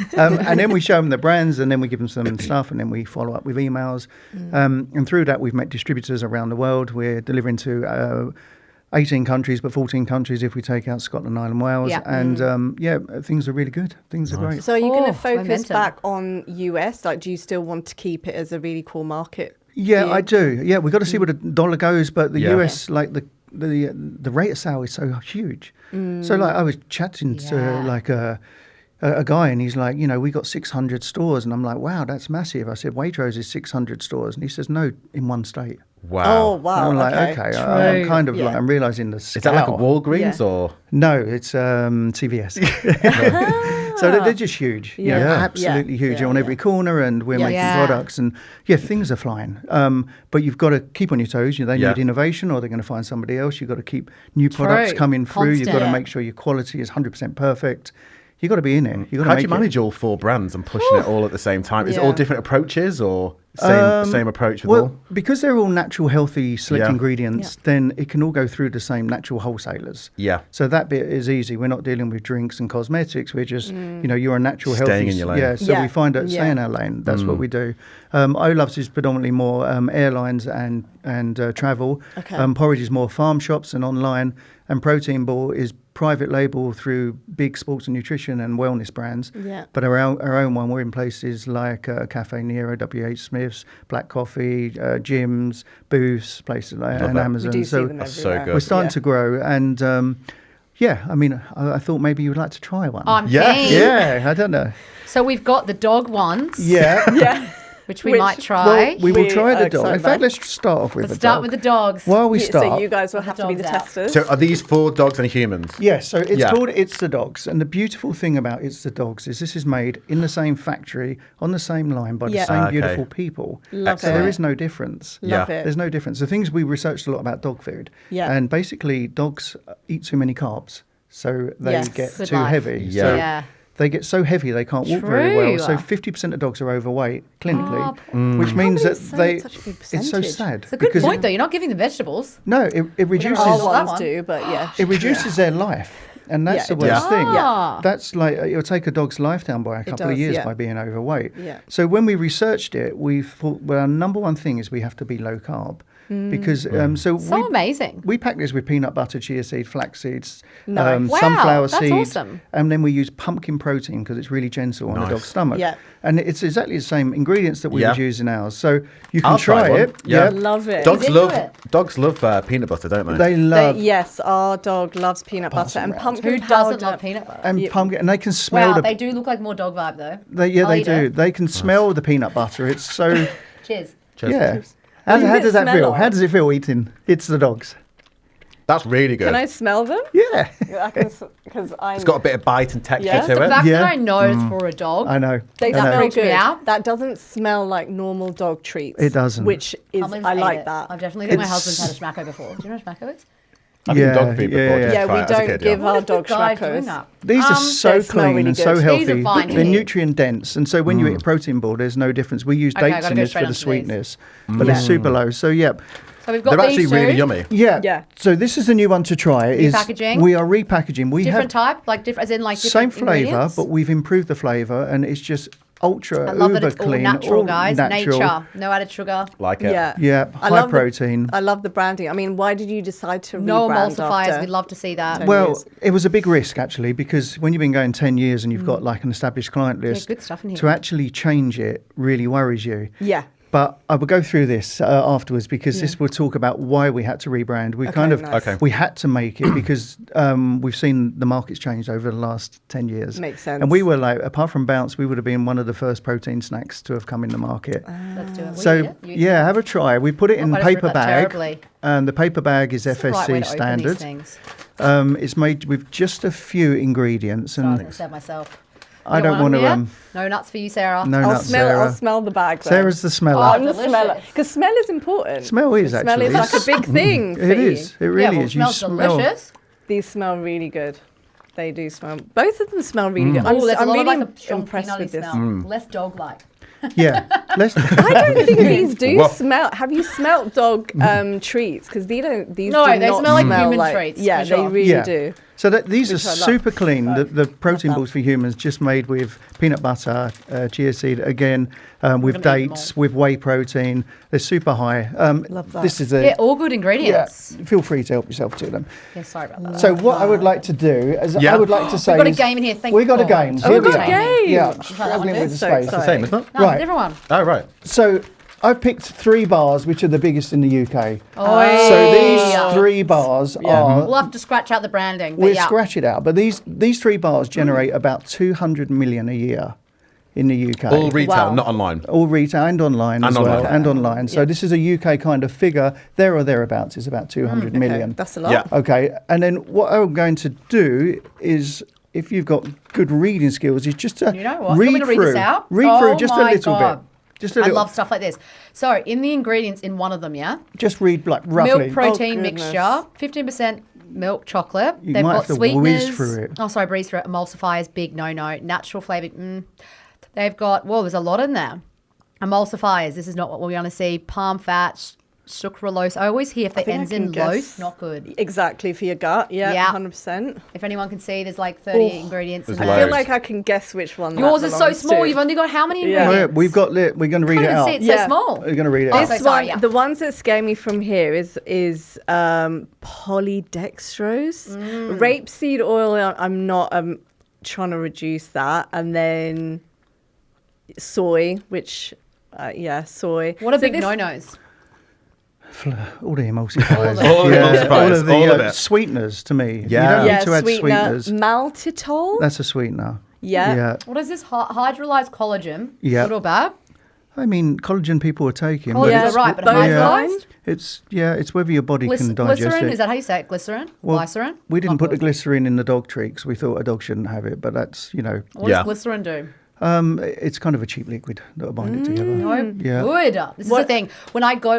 Speaker 1: And then we show them the brands, and then we give them some stuff, and then we follow up with emails. And through that, we've met distributors around the world. We're delivering to 18 countries, but 14 countries if we take out Scotland, Ireland, Wales.
Speaker 2: Yeah.
Speaker 1: And things are really good. Things are great.
Speaker 3: So are you going to focus
Speaker 2: momentum.
Speaker 3: back on US? Like, do you still want to keep it as a really cool market?
Speaker 1: Yeah,
Speaker 3: for you?
Speaker 1: I do. Yeah, we've got to see where the dollar goes, but the
Speaker 4: Yeah.
Speaker 1: US, like the rate of sale is so huge. So like I was chatting
Speaker 2: Yeah.
Speaker 1: to like a guy, and he's like, we got 600 stores, and I'm like, wow, that's massive. I said, Waitrose is 600 stores, and he says, no, in one state.
Speaker 4: Wow.
Speaker 3: Oh, wow.
Speaker 1: I'm like, okay, I'm
Speaker 2: True.
Speaker 1: kind of
Speaker 3: Yeah.
Speaker 1: like, I'm realizing the scale.
Speaker 4: Is that like a Walgreens
Speaker 3: Yeah.
Speaker 4: or?
Speaker 1: No, it's CVS. So they're just huge. You know,
Speaker 3: Yeah.
Speaker 1: absolutely huge.
Speaker 3: Yeah,
Speaker 1: You're on
Speaker 3: yeah.
Speaker 1: every corner, and we're
Speaker 3: Yeah.
Speaker 1: making
Speaker 2: Yeah.
Speaker 1: products, and things are flying. But you've got to keep on your toes. They
Speaker 4: Yeah.
Speaker 1: need innovation, or they're going to find somebody else. You've got to keep new products
Speaker 2: True.
Speaker 1: coming through. You've got to
Speaker 2: Constant.
Speaker 1: make sure your quality is 100% perfect. You've got to be in it. You've got to
Speaker 4: How do
Speaker 1: make
Speaker 4: you manage all 4 brands and pushing it all at the same time? Is it all
Speaker 3: Yeah.
Speaker 4: different approaches or same approach with
Speaker 1: Well,
Speaker 4: all?
Speaker 1: because they're all natural, healthy, select
Speaker 4: Yeah.
Speaker 1: ingredients, then it can all go through the same natural wholesalers.
Speaker 4: Yeah.
Speaker 1: So that bit is easy. We're not dealing with drinks and cosmetics. We're just, you're a natural,
Speaker 4: Staying
Speaker 1: healthy.
Speaker 4: in your lane.
Speaker 1: Yeah. So
Speaker 3: Yeah.
Speaker 1: we find out stay
Speaker 3: Yeah.
Speaker 1: in our lane. That's what we do. Olaf's is predominantly more airlines and travel.
Speaker 3: Okay.
Speaker 1: Porridge is more farm shops and online. And Protein Ball is private label through big sports and nutrition and wellness brands.
Speaker 3: Yeah.
Speaker 1: But our own one, we're in places like Cafe Nero, WH Smith's, Black Coffee, gyms, booths, places like
Speaker 4: Love
Speaker 1: and
Speaker 4: that.
Speaker 1: Amazon.
Speaker 3: We do see
Speaker 1: So
Speaker 3: them
Speaker 4: That's so
Speaker 3: everywhere.
Speaker 4: good.
Speaker 1: we're starting
Speaker 3: Yeah.
Speaker 1: to grow, and I thought maybe you would like to try one.
Speaker 2: Oh, I'm
Speaker 4: Yeah.
Speaker 2: keen.
Speaker 1: Yeah, I don't know.
Speaker 2: So we've got the dog ones,
Speaker 1: Yeah,
Speaker 3: Yeah.
Speaker 2: which we
Speaker 3: Which-
Speaker 2: might try.
Speaker 1: well, we will
Speaker 3: We
Speaker 1: try
Speaker 3: are
Speaker 1: the dog. In
Speaker 3: excited
Speaker 1: fact,
Speaker 3: about-
Speaker 1: let's start off with
Speaker 2: Let's
Speaker 1: the
Speaker 2: start
Speaker 1: dog.
Speaker 2: with the dogs.
Speaker 1: While we
Speaker 3: So
Speaker 1: start,
Speaker 3: you guys will
Speaker 2: Put
Speaker 3: have
Speaker 2: the
Speaker 3: to be the
Speaker 2: dogs out.
Speaker 3: testers.
Speaker 4: So are these 4 dogs and humans?
Speaker 1: yeah, so it's
Speaker 4: Yeah.
Speaker 1: called It's the Dogs, and the beautiful thing about It's the Dogs is this is made in the same factory, on the same line, by
Speaker 3: Yeah.
Speaker 1: the same
Speaker 4: Okay.
Speaker 1: beautiful people.
Speaker 3: Love
Speaker 1: So
Speaker 3: it.
Speaker 1: there is no difference.
Speaker 3: Love
Speaker 4: Yeah.
Speaker 3: it.
Speaker 1: There's no difference. The things we researched a lot about dog food,
Speaker 3: Yeah.
Speaker 1: and basically dogs eat too many carbs, so they
Speaker 3: Yes.
Speaker 1: get
Speaker 2: Good
Speaker 1: too
Speaker 2: life.
Speaker 1: heavy.
Speaker 4: Yeah.
Speaker 1: So
Speaker 2: Yeah.
Speaker 1: they get so heavy they can't walk very well.
Speaker 2: True.
Speaker 1: So 50% of dogs are overweight clinically,
Speaker 4: Mm.
Speaker 1: which means
Speaker 3: How
Speaker 1: that
Speaker 3: can you say
Speaker 1: they.
Speaker 3: it's such a big
Speaker 1: It's so
Speaker 3: percentage?
Speaker 1: sad.
Speaker 2: It's a good
Speaker 1: because
Speaker 2: point, though. You're not giving them vegetables.
Speaker 1: No, it reduces.
Speaker 3: Our
Speaker 2: that
Speaker 3: ones
Speaker 2: one.
Speaker 3: do, but yeah.
Speaker 1: It reduces their life. And that's
Speaker 3: Yeah,
Speaker 1: the
Speaker 3: it
Speaker 1: worst
Speaker 2: does.
Speaker 1: thing.
Speaker 2: Yeah.
Speaker 1: That's like, it'll take a dog's life down by a couple of
Speaker 3: does,
Speaker 1: years
Speaker 3: yeah.
Speaker 1: by being overweight.
Speaker 3: Yeah.
Speaker 1: So when we researched it, we thought, well, our number one thing is we have to be low carb. Because
Speaker 2: So
Speaker 1: we
Speaker 2: amazing.
Speaker 1: we pack this with peanut butter, chia seed, flax seeds,
Speaker 3: Nice.
Speaker 2: Wow,
Speaker 1: sunflower
Speaker 2: that's
Speaker 1: seeds,
Speaker 2: awesome.
Speaker 1: and then we use pumpkin protein because it's really gentle on the dog's stomach.
Speaker 3: Yeah.
Speaker 1: And it's exactly the same ingredients that we
Speaker 4: Yeah.
Speaker 1: was using ours. So you can
Speaker 4: I'll
Speaker 1: try
Speaker 4: one.
Speaker 1: it.
Speaker 4: Yeah.
Speaker 3: Love it.
Speaker 4: Dogs
Speaker 2: He's into
Speaker 4: love
Speaker 2: it.
Speaker 4: peanut butter, don't they?
Speaker 1: They love
Speaker 3: Yes, our dog loves peanut butter
Speaker 1: Passing
Speaker 3: and
Speaker 1: round.
Speaker 3: pumpkin
Speaker 2: Who
Speaker 3: powder.
Speaker 2: doesn't love peanut butter?
Speaker 1: and pumpkin, and they can smell
Speaker 2: Wow,
Speaker 1: the.
Speaker 2: they do look like more dog vibe though.
Speaker 1: They
Speaker 2: I'll
Speaker 1: they
Speaker 2: eat
Speaker 1: do.
Speaker 2: it.
Speaker 1: They can smell the peanut butter. It's so
Speaker 2: Cheers.
Speaker 4: Cheers.
Speaker 1: yeah.
Speaker 3: What
Speaker 1: How
Speaker 3: does
Speaker 1: does
Speaker 3: it
Speaker 1: that
Speaker 3: smell
Speaker 1: feel?
Speaker 3: like?
Speaker 1: How does it feel eating? It's the dogs.
Speaker 4: That's really good.
Speaker 3: Can I smell them?
Speaker 1: Yeah,
Speaker 3: Because I
Speaker 4: It's got a bit of bite and texture
Speaker 3: Yeah.
Speaker 4: to
Speaker 2: The
Speaker 4: it.
Speaker 2: fact
Speaker 1: Yeah.
Speaker 2: that I know it's for a dog.
Speaker 1: I know.
Speaker 3: They
Speaker 1: I
Speaker 3: smell
Speaker 1: know.
Speaker 3: very
Speaker 2: Freaks me
Speaker 3: good.
Speaker 2: out.
Speaker 3: That doesn't smell like normal dog treats.
Speaker 1: It doesn't.
Speaker 3: Which is
Speaker 2: Humblings
Speaker 3: I
Speaker 2: hate
Speaker 3: like
Speaker 2: it.
Speaker 3: that.
Speaker 2: I've definitely think my
Speaker 1: It's-
Speaker 2: husband's had a schmacko before. Do you know what a schmacko is?
Speaker 4: I've
Speaker 1: Yeah,
Speaker 4: eaten dog food before.
Speaker 1: yeah,
Speaker 4: just
Speaker 3: Yeah,
Speaker 4: try
Speaker 3: we
Speaker 4: it as a
Speaker 3: don't
Speaker 4: kid,
Speaker 3: give
Speaker 4: yeah.
Speaker 3: our dog
Speaker 2: Guys doing
Speaker 3: schmackos.
Speaker 2: that?
Speaker 1: These are so
Speaker 3: they smell
Speaker 1: clean
Speaker 3: really
Speaker 1: and so
Speaker 3: good.
Speaker 1: healthy.
Speaker 2: These are fine to
Speaker 1: They're
Speaker 2: eat.
Speaker 1: nutrient dense, and so when you eat a protein ball, there's no difference. We use
Speaker 2: Okay, I
Speaker 1: dates
Speaker 2: gotta
Speaker 1: in
Speaker 2: go
Speaker 1: this
Speaker 2: straight
Speaker 1: for the
Speaker 2: onto these.
Speaker 1: sweetness, but it's super low. So yeah,
Speaker 2: So we've got
Speaker 4: They're
Speaker 2: these
Speaker 4: actually really
Speaker 2: two.
Speaker 4: yummy.
Speaker 1: yeah.
Speaker 3: Yeah.
Speaker 1: So this is the new one to try. Is
Speaker 2: Repackaging?
Speaker 1: we are repackaging. We
Speaker 2: Different
Speaker 1: have
Speaker 2: type, like different, as in like
Speaker 1: same
Speaker 2: different
Speaker 1: flavour,
Speaker 2: ingredients?
Speaker 1: but we've improved the flavour, and it's just ultra
Speaker 2: I love
Speaker 1: uber
Speaker 2: that it's all
Speaker 1: clean,
Speaker 2: natural,
Speaker 1: all
Speaker 2: guys.
Speaker 1: natural.
Speaker 2: Nature, no added sugar.
Speaker 4: Like it.
Speaker 3: Yeah.
Speaker 1: Yeah,
Speaker 3: I
Speaker 1: high
Speaker 3: love the-
Speaker 1: protein.
Speaker 3: I love the branding. I mean, why did you decide to
Speaker 2: No
Speaker 3: rebrand
Speaker 2: emulsifiers.
Speaker 3: after?
Speaker 2: We'd love to see that.
Speaker 3: Ten
Speaker 1: Well,
Speaker 3: years.
Speaker 1: it was a big risk actually because when you've been going 10 years and you've got like an established client list,
Speaker 2: good stuff in here.
Speaker 1: to actually change it really worries you.
Speaker 3: Yeah.
Speaker 1: But I will go through this afterwards because this will talk about why we had to rebrand. We kind of
Speaker 3: nice.
Speaker 4: Okay.
Speaker 1: we had to make it because we've seen the market's changed over the last 10 years.
Speaker 3: Makes sense.
Speaker 1: And we were like, apart from Bounce, we would have been one of the first protein snacks to have come in the market.
Speaker 2: Let's do it. We
Speaker 1: So
Speaker 2: did it. You-
Speaker 1: yeah, have a try. We put it in
Speaker 2: I just ripped
Speaker 1: paper
Speaker 2: that
Speaker 1: bag,
Speaker 2: terribly.
Speaker 1: and the paper bag is
Speaker 2: It's the right way
Speaker 1: FSC
Speaker 2: to open these
Speaker 1: standard.
Speaker 2: things.
Speaker 1: It's made with just a few ingredients,
Speaker 2: So I'm
Speaker 1: and
Speaker 2: going to save myself.
Speaker 1: I
Speaker 2: You
Speaker 1: don't
Speaker 2: want
Speaker 1: want
Speaker 2: them
Speaker 1: to.
Speaker 2: yet? No nuts for you, Sarah.
Speaker 1: No
Speaker 3: I'll
Speaker 1: nuts,
Speaker 3: smell.
Speaker 1: Sarah.
Speaker 3: I'll smell the bag. Then.
Speaker 1: Sarah's the smeller.
Speaker 3: I'm the
Speaker 2: delicious.
Speaker 3: smeller because smell is important.
Speaker 1: Smell is
Speaker 3: Smell
Speaker 1: actually.
Speaker 3: is like a big thing. for
Speaker 1: It
Speaker 3: you.
Speaker 1: is. It
Speaker 2: Yeah,
Speaker 1: really
Speaker 2: well, it
Speaker 1: is. You
Speaker 2: smells
Speaker 1: smell.
Speaker 2: delicious.
Speaker 3: These smell really good. They do smell. Both of them smell really good.
Speaker 2: Oh, there's a
Speaker 3: I'm
Speaker 2: lot
Speaker 3: really
Speaker 2: of like a strong
Speaker 3: impressed
Speaker 2: peanutty
Speaker 3: with this.
Speaker 2: smell. Less dog-like.
Speaker 1: Yeah. Let's.
Speaker 3: I don't think these do
Speaker 4: Well-
Speaker 3: smell. Have you smelt dog treats? Because these don't. These
Speaker 2: No,
Speaker 3: do
Speaker 2: they
Speaker 3: not
Speaker 2: smell like human treats,
Speaker 3: Yeah,
Speaker 2: for
Speaker 3: they
Speaker 2: sure.
Speaker 3: really
Speaker 1: Yeah.
Speaker 3: do.
Speaker 1: So these are
Speaker 3: Which I love.
Speaker 1: super clean. The protein
Speaker 3: that.
Speaker 1: balls for humans, just made with peanut butter, chia seed again, with
Speaker 2: gonna eat them
Speaker 1: dates, with whey protein. They're super high.
Speaker 3: Love that.
Speaker 1: This is
Speaker 2: Yeah,
Speaker 1: a.
Speaker 2: all good ingredients.
Speaker 1: Feel free to help yourself to them.
Speaker 2: Yeah, sorry about that.
Speaker 1: So what I would like to do is
Speaker 4: Yeah.
Speaker 1: I would like to say
Speaker 2: We've got a
Speaker 1: is-
Speaker 2: game in here. Thank
Speaker 1: we got a
Speaker 2: God.
Speaker 1: game.
Speaker 2: Oh,
Speaker 1: Here
Speaker 3: we've
Speaker 1: we
Speaker 3: got a
Speaker 1: are.
Speaker 3: game.
Speaker 1: Yeah,
Speaker 2: that
Speaker 1: struggling
Speaker 2: one
Speaker 1: with the
Speaker 3: So
Speaker 1: space.
Speaker 3: exciting.
Speaker 4: Same, isn't it?
Speaker 2: No, it's a
Speaker 1: Right.
Speaker 2: different one.
Speaker 4: Oh, right.
Speaker 1: So I've picked 3 bars, which are the biggest in the UK.
Speaker 2: Oh,
Speaker 1: So these 3 bars are.
Speaker 2: We'll have to scratch out the branding. But
Speaker 1: We'll
Speaker 2: yeah.
Speaker 1: scratch it out, but these 3 bars generate about 200 million a year in the UK.
Speaker 4: All retail,
Speaker 3: Wow.
Speaker 4: not online.
Speaker 1: All retail and online
Speaker 4: And
Speaker 1: as well,
Speaker 4: online.
Speaker 1: and online. So this is a UK kind of figure. There or thereabouts is about 200 million.
Speaker 3: That's a lot.
Speaker 4: Yeah.
Speaker 1: Okay, and then what I'm going to do is, if you've got good reading skills, is just to
Speaker 2: You know what? You want
Speaker 1: read
Speaker 2: me to read
Speaker 1: through.
Speaker 2: this out?
Speaker 1: Read
Speaker 2: Oh
Speaker 1: through just a
Speaker 2: my
Speaker 1: little
Speaker 2: God.
Speaker 1: bit. Just a
Speaker 2: I
Speaker 1: little.
Speaker 2: love stuff like this. So, in the ingredients in one of them, yeah?
Speaker 1: Just read like roughly.
Speaker 2: Milk protein
Speaker 3: goodness.
Speaker 2: mixture, 15% milk chocolate.
Speaker 1: You
Speaker 2: They've
Speaker 1: might
Speaker 2: got
Speaker 1: have to whiz
Speaker 2: sweeteners.
Speaker 1: through it.
Speaker 2: Oh, sorry, breeze through it. Emulsifiers, big no. Natural flavour. They've got, well, there's a lot in there. Emulsifiers, this is not what we want to see. Palm fat, sucralose. I always hear if
Speaker 3: I
Speaker 2: it
Speaker 3: think I
Speaker 2: ends
Speaker 3: can
Speaker 2: in
Speaker 3: guess.
Speaker 2: lose, not good.
Speaker 3: Exactly for your gut. Yeah,
Speaker 2: Yeah.
Speaker 3: 100%.
Speaker 2: If anyone can see, there's like 30
Speaker 3: Oh,
Speaker 2: ingredients in
Speaker 4: there's
Speaker 2: there.
Speaker 3: I feel
Speaker 4: Loads.
Speaker 3: like I can guess which one.
Speaker 2: Yours
Speaker 3: that
Speaker 2: is so
Speaker 3: belongs
Speaker 2: small.
Speaker 3: to.
Speaker 2: You've only got how many
Speaker 3: Yeah.
Speaker 1: Oh,
Speaker 2: ingredients?
Speaker 1: yeah, we're going to read
Speaker 2: I
Speaker 1: it
Speaker 2: can't even
Speaker 1: out.
Speaker 2: see it's
Speaker 3: Yeah.
Speaker 2: so small.
Speaker 1: We're going to read it
Speaker 2: Oh,
Speaker 1: out.
Speaker 2: so
Speaker 3: This
Speaker 2: sorry,
Speaker 3: one,
Speaker 2: yeah.
Speaker 3: the ones that scare me from here is polydextrose, rapeseed oil. I'm not trying to reduce that, and then soy, which soy.
Speaker 2: What are
Speaker 3: So
Speaker 2: big
Speaker 3: this-
Speaker 2: no-nos?
Speaker 1: All the emulsifiers.
Speaker 4: All the emulsifiers,
Speaker 1: all of the
Speaker 4: all of it.
Speaker 1: sweeteners to me.
Speaker 4: Yeah.
Speaker 1: You don't
Speaker 3: Yeah,
Speaker 1: need to add
Speaker 3: sweetener,
Speaker 1: sweeteners.
Speaker 3: maltitol.
Speaker 1: That's a sweetener.
Speaker 3: Yeah.
Speaker 1: Yeah.
Speaker 2: What is this? Hydrolyzed collagen.
Speaker 1: Yeah.
Speaker 2: Good or bad?
Speaker 1: I mean, collagen people are taking.
Speaker 2: Collagen's
Speaker 3: Yeah,
Speaker 1: it's,
Speaker 2: right, but
Speaker 3: both
Speaker 2: hydrolyzed?
Speaker 1: it's whether your body can digest
Speaker 2: Glycerin,
Speaker 1: it.
Speaker 2: is that how you say it? Glycerin?
Speaker 1: Well,
Speaker 2: Glycerin?
Speaker 1: We didn't
Speaker 2: Not
Speaker 1: put the
Speaker 2: good.
Speaker 1: glycerin in the dog treat because we thought a dog shouldn't have it, but that's,
Speaker 2: What
Speaker 4: Yeah.
Speaker 2: does glycerin do?
Speaker 1: it's kind of a cheap liquid that'll bind it together.
Speaker 2: No,
Speaker 1: Yeah.
Speaker 2: good. This is the
Speaker 3: What-
Speaker 2: thing.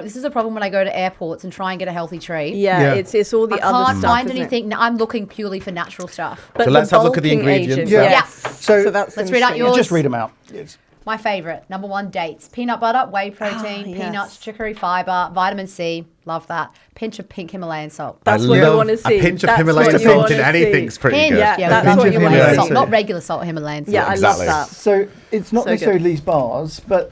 Speaker 2: This is a problem when I go to airports and try and get a healthy treat.
Speaker 3: Yeah,
Speaker 1: Yeah.
Speaker 3: it's all the
Speaker 2: I
Speaker 3: other
Speaker 2: can't
Speaker 3: stuff.
Speaker 2: find
Speaker 3: isn't it?
Speaker 2: anything. I'm looking purely for natural stuff.
Speaker 3: But
Speaker 4: So let's have a look at the
Speaker 3: bulking
Speaker 4: ingredients.
Speaker 3: agent,
Speaker 1: Yeah.
Speaker 3: Yes.
Speaker 1: So
Speaker 3: that's
Speaker 2: let's read out
Speaker 3: interesting.
Speaker 2: yours.
Speaker 1: Just read them out. Yes.
Speaker 2: My favourite, number 1, dates. Peanut butter, whey protein,
Speaker 3: yes.
Speaker 2: peanuts, chicory fibre, vitamin C. Love that. Pinch of pink Himalayan salt.
Speaker 3: That's what you
Speaker 4: love
Speaker 3: want to see.
Speaker 4: A pinch of
Speaker 3: That's
Speaker 4: Himalayan
Speaker 3: what you
Speaker 4: salt
Speaker 3: wanna
Speaker 4: in anything's
Speaker 3: see.
Speaker 4: pretty
Speaker 2: Pinch,
Speaker 4: good.
Speaker 3: Yeah,
Speaker 2: that's
Speaker 3: that's
Speaker 2: what
Speaker 3: what
Speaker 2: you
Speaker 3: you
Speaker 2: want.
Speaker 3: want to
Speaker 2: Salt,
Speaker 3: see.
Speaker 2: not regular salt, Himalayan salt.
Speaker 3: Yeah,
Speaker 4: Exactly.
Speaker 3: I love that.
Speaker 1: So it's not
Speaker 3: So
Speaker 1: necessarily
Speaker 3: good.
Speaker 1: these bars, but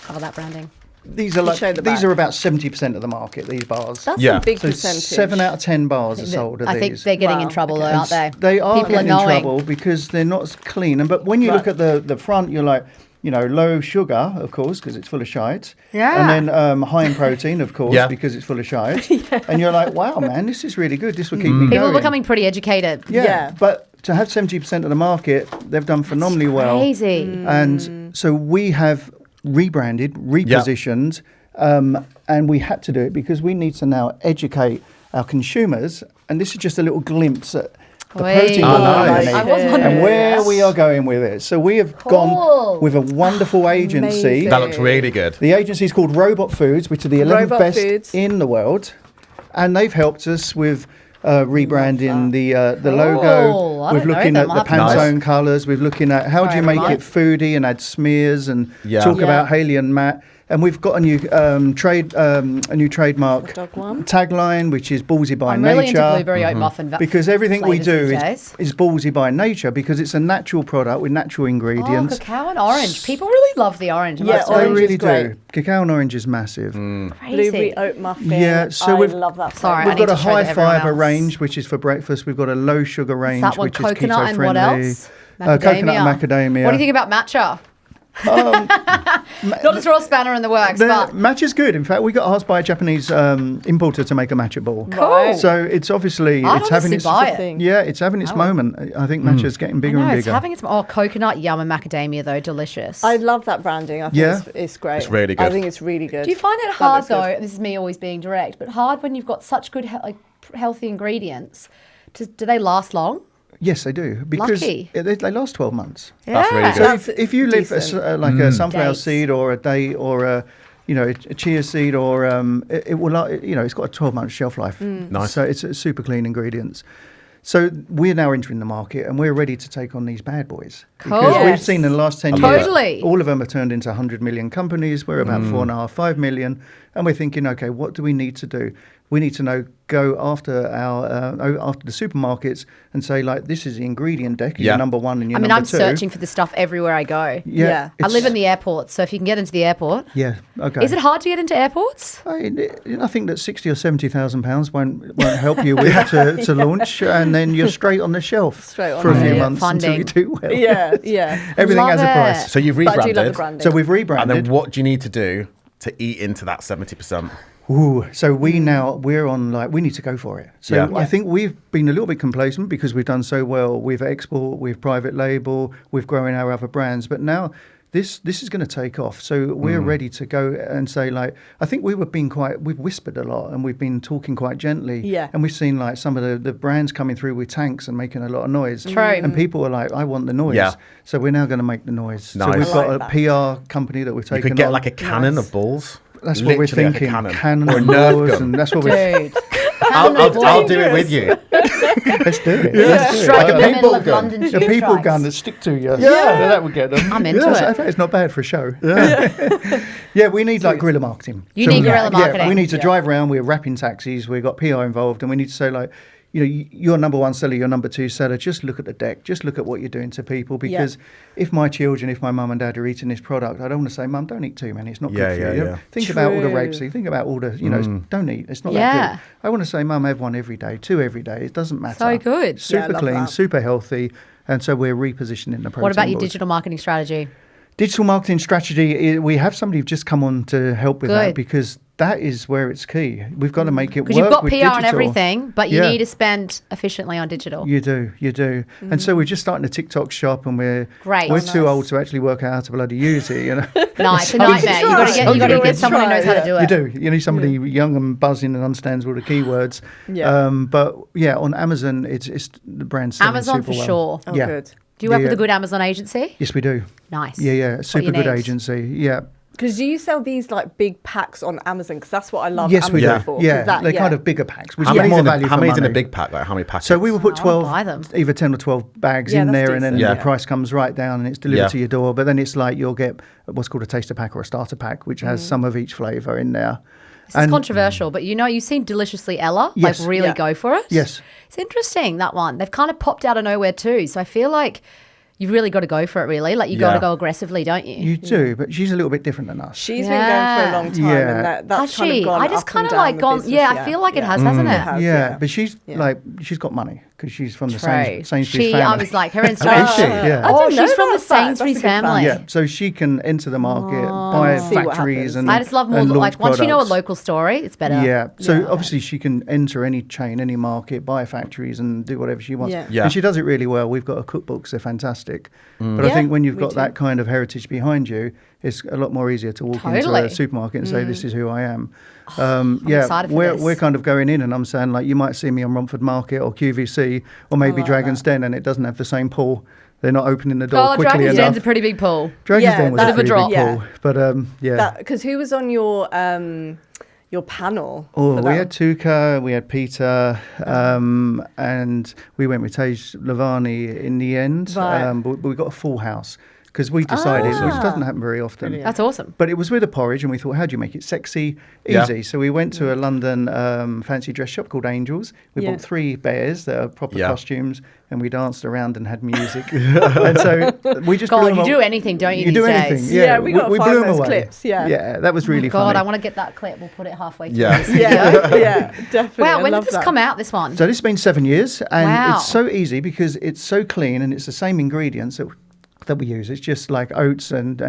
Speaker 2: Cover that branding.
Speaker 1: these are
Speaker 3: show the
Speaker 1: these
Speaker 3: back.
Speaker 1: are about 70% of the market. These bars.
Speaker 3: That's
Speaker 4: Yeah.
Speaker 3: a big
Speaker 1: So
Speaker 3: percentage.
Speaker 1: 7 out of 10 bars are sold of
Speaker 2: I
Speaker 1: these.
Speaker 2: think they're getting in
Speaker 3: Wow.
Speaker 2: trouble, though,
Speaker 1: And
Speaker 2: aren't they?
Speaker 1: They are
Speaker 2: People
Speaker 1: getting
Speaker 2: are
Speaker 1: in
Speaker 2: knowing.
Speaker 1: trouble because they're not as clean. But when you look
Speaker 3: Right.
Speaker 1: at the front, you're like, low sugar, of course, because it's full of shite.
Speaker 2: Yeah.
Speaker 1: And then high in protein, of course,
Speaker 4: Yeah.
Speaker 1: because it's full of shite. And you're like, wow, man, this is really good. This will keep me
Speaker 2: People
Speaker 1: going.
Speaker 2: are becoming pretty educated.
Speaker 3: Yeah.
Speaker 1: But to have 70% of the market, they've done phenomenally well.
Speaker 2: Crazy.
Speaker 1: And so we have rebranded, repositioned, and we had to do it because we need to now educate our consumers. And this is just a little glimpse at the
Speaker 2: Wait.
Speaker 1: protein
Speaker 4: Oh,
Speaker 1: Ball
Speaker 4: nice.
Speaker 1: company
Speaker 2: I was wondering
Speaker 1: and where
Speaker 2: this.
Speaker 1: we are going with it. So we have
Speaker 2: Cool.
Speaker 1: gone with a wonderful agency.
Speaker 3: Amazing.
Speaker 4: That looks really good.
Speaker 1: The agency is called Robot Foods, which are the 11th
Speaker 3: Robot
Speaker 1: best
Speaker 3: Foods.
Speaker 1: in the world. And they've helped us with rebranding the
Speaker 2: Cool.
Speaker 1: logo.
Speaker 2: I
Speaker 1: We're
Speaker 2: don't know
Speaker 1: looking
Speaker 2: them.
Speaker 1: at
Speaker 2: I'll
Speaker 1: the
Speaker 2: have to
Speaker 1: Pantone colours. We're looking at how do you
Speaker 2: Sorry,
Speaker 1: make it foodie and add smears and
Speaker 4: Yeah.
Speaker 1: talk
Speaker 3: Yeah.
Speaker 1: about Haley and Matt. And we've got a new trademark
Speaker 3: Dog one.
Speaker 1: tagline, which is ballsy by
Speaker 2: I'm
Speaker 1: nature.
Speaker 2: really into blueberry oat muffin.
Speaker 1: Because everything we
Speaker 2: flavours
Speaker 1: do
Speaker 2: these days.
Speaker 1: is ballsy by nature because it's a natural product with natural
Speaker 2: Oh,
Speaker 1: ingredients.
Speaker 2: cacao and orange. People really love the orange. I
Speaker 3: Yeah,
Speaker 2: must
Speaker 1: They
Speaker 2: say.
Speaker 3: orange
Speaker 1: really
Speaker 3: is great.
Speaker 1: do. Cacao and orange is massive.
Speaker 2: Crazy.
Speaker 3: Blueberry oat muffin.
Speaker 1: Yeah, so
Speaker 3: I
Speaker 1: we've-
Speaker 3: love that.
Speaker 2: Sorry, I
Speaker 1: We've
Speaker 2: need
Speaker 1: got a
Speaker 2: to show
Speaker 1: high
Speaker 2: everyone
Speaker 1: fibre
Speaker 2: else.
Speaker 1: range, which is for breakfast. We've got a low sugar range,
Speaker 2: That one,
Speaker 1: which
Speaker 2: coconut
Speaker 1: is keto
Speaker 2: and
Speaker 1: friendly.
Speaker 2: what else?
Speaker 1: Coconut and macadamia.
Speaker 2: What do you think about matcha? Not to throw a spanner in the works, but
Speaker 1: Matcha's good. In fact, we got asked by a Japanese importer to make a matcha ball.
Speaker 3: Cool.
Speaker 1: So it's obviously
Speaker 2: I'd
Speaker 1: it's having
Speaker 2: honestly
Speaker 1: its
Speaker 2: buy it.
Speaker 3: thing.
Speaker 1: yeah, it's having its moment. I think matcha's getting bigger
Speaker 2: no,
Speaker 1: and
Speaker 2: it's
Speaker 1: bigger.
Speaker 2: having its coconut, yum, and macadamia though, delicious.
Speaker 3: I love that branding. I think
Speaker 1: Yeah.
Speaker 3: it's great.
Speaker 4: It's really
Speaker 3: I
Speaker 4: good.
Speaker 3: think it's really good.
Speaker 2: Do you find it
Speaker 3: That
Speaker 2: hard
Speaker 3: looks good.
Speaker 2: though? This is me always being direct, but hard when you've got such good healthy ingredients. Do they last long?
Speaker 1: Yes, they do because
Speaker 2: Lucky.
Speaker 1: they last 12 months.
Speaker 4: That's really
Speaker 1: So
Speaker 4: good.
Speaker 1: if, if you live
Speaker 3: decent.
Speaker 1: like a sunflower
Speaker 2: Dates.
Speaker 1: seed or a date or a chia seed or it will it's got a 12-month shelf life.
Speaker 4: Nice.
Speaker 1: So it's super clean ingredients. So we're now entering the market and we're ready to take on these bad boys because
Speaker 2: Cool.
Speaker 1: we've
Speaker 3: Yes.
Speaker 1: seen in the last 10 years
Speaker 2: Totally.
Speaker 1: all of them have turned into 100 million companies. We're about 4.5, 5 million, and we're thinking, okay, what do we need to do? We need to go after after the supermarkets and say like, this is the ingredient deck.
Speaker 4: Yeah.
Speaker 1: You're number one and you're
Speaker 2: I mean,
Speaker 1: number
Speaker 2: I'm
Speaker 1: two.
Speaker 2: searching for this stuff everywhere I go.
Speaker 3: Yeah.
Speaker 2: I live in the airport, so if you can get into the airport,
Speaker 1: Yeah. Okay.
Speaker 2: is it hard to get into airports?
Speaker 1: I think that 60 or 70,000 pounds won't help you with to launch, and then you're straight on the shelf
Speaker 3: Straight on
Speaker 1: for a
Speaker 3: the
Speaker 1: few
Speaker 3: shelf.
Speaker 1: months until you
Speaker 2: Funding.
Speaker 1: do well.
Speaker 3: Yeah, yeah.
Speaker 1: Everything
Speaker 2: Love
Speaker 1: has a
Speaker 2: it.
Speaker 1: price.
Speaker 4: So you've
Speaker 3: But I do love the
Speaker 4: rebranded.
Speaker 3: branding.
Speaker 1: So we've
Speaker 4: And
Speaker 1: rebranded.
Speaker 4: then what do you need to do to eat into that 70%?
Speaker 1: Ooh, so we're on we need to go for it. So
Speaker 4: Yeah.
Speaker 1: I think we've been a little bit complacent because we've done so well with export, with private label, with growing our other brands. But now this is going to take off. So we're ready to go and say I think we've whispered a lot and we've been talking quite gently.
Speaker 3: Yeah.
Speaker 1: And we've seen some of the brands coming through with tanks and making a lot of noise.
Speaker 2: True.
Speaker 1: And people are like, I want the noise.
Speaker 4: Yeah.
Speaker 1: So we're now going to make the noise.
Speaker 4: Nice.
Speaker 1: So we've
Speaker 3: I
Speaker 1: got
Speaker 3: like
Speaker 1: a PR company that we've
Speaker 4: You
Speaker 1: taken
Speaker 4: could get
Speaker 1: on.
Speaker 4: like a cannon
Speaker 3: Nice.
Speaker 4: of balls.
Speaker 1: That's what we're
Speaker 4: Literally like a
Speaker 1: thinking.
Speaker 4: cannon.
Speaker 1: Cannon
Speaker 4: Or a
Speaker 1: and
Speaker 4: Nerf
Speaker 1: balls,
Speaker 4: gun.
Speaker 1: and that's what we're.
Speaker 2: Dude.
Speaker 4: I'll do it with you.
Speaker 1: Let's do it.
Speaker 3: Yeah.
Speaker 1: Let's do it.
Speaker 2: Straight
Speaker 1: Like
Speaker 2: in
Speaker 1: a
Speaker 2: the middle
Speaker 1: paintball
Speaker 2: of
Speaker 1: gun.
Speaker 2: London
Speaker 1: A
Speaker 2: tube
Speaker 1: people
Speaker 2: strikes.
Speaker 1: gun that stick to you.
Speaker 3: Yeah.
Speaker 1: that would get them.
Speaker 2: I'm into
Speaker 1: I
Speaker 2: it.
Speaker 1: think it's not bad for a show. Yeah, we need guerrilla marketing.
Speaker 2: You need guerrilla
Speaker 1: Yeah,
Speaker 2: marketing.
Speaker 1: we need to drive around. We're wrapping taxis. We've got PR involved, and we need to say you're number one seller, you're number two seller. Just look at the deck. Just look at what you're doing to people. Because if my children, if my mum and dad are eating this product, I don't want to say, Mum, don't eat too many. It's not
Speaker 4: Yeah,
Speaker 1: good for
Speaker 4: yeah,
Speaker 1: you.
Speaker 4: yeah.
Speaker 1: Think about all the
Speaker 3: True.
Speaker 1: rapeseed. Think about all the, don't eat. It's not
Speaker 2: Yeah.
Speaker 1: that good. I want to say, Mum, have one every day, 2 every day. It doesn't matter.
Speaker 2: So good.
Speaker 3: Yeah, I
Speaker 1: Super
Speaker 3: love
Speaker 1: clean,
Speaker 3: that.
Speaker 1: super healthy. And so we're repositioning the protein
Speaker 2: What about your
Speaker 1: balls.
Speaker 2: digital marketing strategy?
Speaker 1: Digital marketing strategy, we have somebody just come on to help with that
Speaker 2: Good.
Speaker 1: because that is where it's key. We've got to make it work
Speaker 2: Because you've got
Speaker 1: with
Speaker 2: PR
Speaker 1: digital.
Speaker 2: and everything, but you
Speaker 1: Yeah.
Speaker 2: need to spend efficiently on digital.
Speaker 1: You do. And so we're just starting a TikTok shop and we're
Speaker 2: Great.
Speaker 1: we're
Speaker 2: Oh,
Speaker 1: too
Speaker 3: nice.
Speaker 1: old to actually work out how to bloody use it,
Speaker 2: Nice, a nightmare. You got to
Speaker 1: Some
Speaker 2: get
Speaker 1: people
Speaker 2: someone who knows how to do it.
Speaker 1: You do. You need somebody young and buzzing and understands all the keywords.
Speaker 3: Yeah.
Speaker 1: But yeah, on Amazon, it's the brand's selling
Speaker 2: Amazon
Speaker 1: super
Speaker 2: for
Speaker 1: well.
Speaker 2: sure.
Speaker 3: Oh,
Speaker 1: Yeah.
Speaker 3: good.
Speaker 2: Do you work
Speaker 1: Yeah,
Speaker 2: with a
Speaker 1: yeah.
Speaker 2: good Amazon agency?
Speaker 1: Yes, we do.
Speaker 2: Nice.
Speaker 1: Yeah,
Speaker 2: What
Speaker 1: super
Speaker 2: you
Speaker 1: good
Speaker 2: need.
Speaker 1: agency. Yeah.
Speaker 3: Because do you sell these like big packs on Amazon? Because that's what I love
Speaker 1: Yes, we
Speaker 3: Amazon
Speaker 1: do.
Speaker 3: for. 'cause
Speaker 1: Yeah,
Speaker 3: that-
Speaker 1: they're kind of bigger packs, which
Speaker 4: How
Speaker 1: get
Speaker 4: many's
Speaker 1: more
Speaker 4: in a,
Speaker 1: value
Speaker 4: how
Speaker 1: for
Speaker 4: many's in a
Speaker 1: money.
Speaker 4: big pack? Like how many packets?
Speaker 1: So we will put
Speaker 2: Oh, I'll buy them.
Speaker 1: either 10 or 12 bags
Speaker 3: Yeah,
Speaker 1: in
Speaker 3: that's
Speaker 1: there, and then
Speaker 3: decent.
Speaker 1: the
Speaker 3: Yeah.
Speaker 1: price comes right down and it's delivered to your door. But then it's like you'll get what's called a taster pack or a starter pack, which has some of each flavour in there.
Speaker 2: This is controversial, but you've seen Deliciously Ella,
Speaker 1: Yes.
Speaker 2: like really
Speaker 3: Yeah.
Speaker 2: go for it.
Speaker 1: Yes.
Speaker 2: It's interesting, that one. They've kind of popped out of nowhere too. So I feel like you've really got to go for it, really. Like you got to
Speaker 4: Yeah.
Speaker 2: go aggressively, don't you?
Speaker 1: You do, but she's a little bit different than us.
Speaker 3: She's been going for a long time,
Speaker 1: Yeah.
Speaker 3: and that's
Speaker 2: Has
Speaker 3: kind
Speaker 2: she?
Speaker 3: of gone
Speaker 2: I just
Speaker 3: up
Speaker 2: kind
Speaker 3: and
Speaker 2: of
Speaker 3: down
Speaker 2: like
Speaker 3: the
Speaker 2: gone.
Speaker 3: business,
Speaker 2: Yeah, I feel like it has, hasn't it?
Speaker 3: It has,
Speaker 1: Yeah, but she's
Speaker 3: Yeah.
Speaker 1: like she's got money because she's from the
Speaker 2: True.
Speaker 1: Sainsbury's family.
Speaker 2: I was like, her
Speaker 1: Oh, is
Speaker 2: Instagram.
Speaker 1: she? Yeah.
Speaker 3: I
Speaker 2: Oh,
Speaker 3: didn't know
Speaker 2: she's from the
Speaker 3: that fact. That's a
Speaker 2: Sainsbury's
Speaker 3: good fact.
Speaker 2: family.
Speaker 1: Yeah, so she can enter the market, buy
Speaker 3: See what
Speaker 1: factories,
Speaker 3: happens.
Speaker 1: and
Speaker 2: I just love more
Speaker 1: and
Speaker 2: like
Speaker 1: launch
Speaker 2: once you know a
Speaker 1: products.
Speaker 2: local story, it's better.
Speaker 1: Yeah. So
Speaker 3: Yeah.
Speaker 1: obviously she can enter any chain, any market, buy factories, and do whatever she wants.
Speaker 3: Yeah.
Speaker 4: Yeah.
Speaker 1: And she does it really well. We've got her cookbooks; they're fantastic. But I
Speaker 3: Yeah,
Speaker 1: think when you've
Speaker 3: we
Speaker 1: got
Speaker 3: do.
Speaker 1: that kind of heritage behind you, it's a lot more easier to walk into
Speaker 2: Totally.
Speaker 1: a supermarket and say, "This is who I am."
Speaker 2: excited for
Speaker 1: we're
Speaker 2: this.
Speaker 1: we're kind of going in, and I'm saying like you might see me on Romford Market or QVC or maybe
Speaker 3: like
Speaker 1: Dragon's Den, and it doesn't have the same pull. They're not opening the door
Speaker 2: Oh,
Speaker 1: quickly
Speaker 2: Dragon's
Speaker 1: enough.
Speaker 2: Den's a pretty big pull.
Speaker 1: Dragon's
Speaker 3: Yeah,
Speaker 1: Den was
Speaker 3: that-
Speaker 1: a pretty
Speaker 2: Bit of a
Speaker 1: big
Speaker 3: drop.
Speaker 1: pull, but yeah.
Speaker 3: Because who was on your panel?
Speaker 1: Oh,
Speaker 3: for
Speaker 1: we
Speaker 3: that?
Speaker 1: had Tuka, we had Peter, and we went with Tej Lavani in the end.
Speaker 3: Right.
Speaker 1: But we got a full house because we decided, which doesn't happen very often.
Speaker 3: Brilliant.
Speaker 2: That's awesome.
Speaker 1: But it was with a porridge, and we thought, how do you make it sexy,
Speaker 4: Yeah.
Speaker 1: easy? So we went to a London fancy dress shop called Angels. We
Speaker 3: Yeah.
Speaker 1: bought 3 bears that are proper
Speaker 4: Yeah.
Speaker 1: costumes, and we danced around and had music. And so we just blew
Speaker 2: God,
Speaker 1: them
Speaker 2: you
Speaker 1: aw-
Speaker 2: do anything, don't you?
Speaker 1: You
Speaker 2: these
Speaker 1: do
Speaker 2: days?
Speaker 1: anything,
Speaker 3: Yeah,
Speaker 1: yeah.
Speaker 3: we got to find
Speaker 1: blew 'em
Speaker 3: those
Speaker 1: away.
Speaker 3: clips, yeah.
Speaker 1: Yeah, that was really
Speaker 2: God,
Speaker 1: funny.
Speaker 2: I want to get that clip. We'll put it halfway through.
Speaker 4: Yeah.
Speaker 2: this video.
Speaker 3: Yeah, definitely.
Speaker 2: Wow,
Speaker 3: I
Speaker 2: when
Speaker 3: love
Speaker 2: did this
Speaker 3: that.
Speaker 2: come out? This one.
Speaker 1: So this has been 7 years, and
Speaker 2: Wow.
Speaker 1: it's so easy because it's so clean and it's the same ingredients that we use. It's just like oats and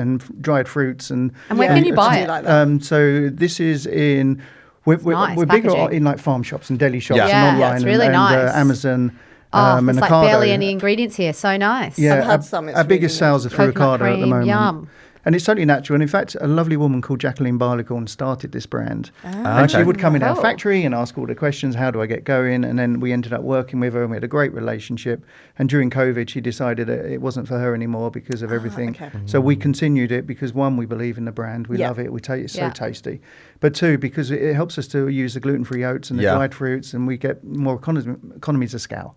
Speaker 1: dried fruits and.
Speaker 2: And where
Speaker 3: Yeah,
Speaker 2: can you
Speaker 3: it's
Speaker 2: buy
Speaker 3: do
Speaker 2: it?
Speaker 3: like that.
Speaker 1: So this is in. We're
Speaker 2: nice
Speaker 1: bigger
Speaker 2: packaging.
Speaker 1: in like farm shops and deli shops
Speaker 4: Yeah.
Speaker 1: and
Speaker 2: Yeah,
Speaker 1: online
Speaker 2: it's really
Speaker 1: and
Speaker 2: nice.
Speaker 1: Amazon.
Speaker 2: Oh,
Speaker 1: and
Speaker 2: there's like
Speaker 1: Ocado.
Speaker 2: barely any ingredients here. So nice.
Speaker 1: Yeah,
Speaker 3: I've had some, it's
Speaker 1: our biggest
Speaker 3: really
Speaker 1: sales are through
Speaker 2: Coconut
Speaker 1: Ocado at the
Speaker 2: cream,
Speaker 1: moment.
Speaker 2: yum.
Speaker 1: And it's totally natural. And in fact, a lovely woman called Jacqueline Barleycorn started this brand. And she
Speaker 4: okay.
Speaker 1: would come in our
Speaker 2: Oh.
Speaker 1: factory and ask all the questions, how do I get going? And then we ended up working with her and we had a great relationship. And during COVID, she decided that it wasn't for her anymore because of everything.
Speaker 3: okay.
Speaker 1: So we continued it because one, we believe in the brand. We
Speaker 3: Yeah.
Speaker 1: love it. It's so
Speaker 2: Yeah.
Speaker 1: tasty. But two, because it helps us to use the gluten-free oats and the
Speaker 4: Yeah.
Speaker 1: dried fruits and we get more economies of scale.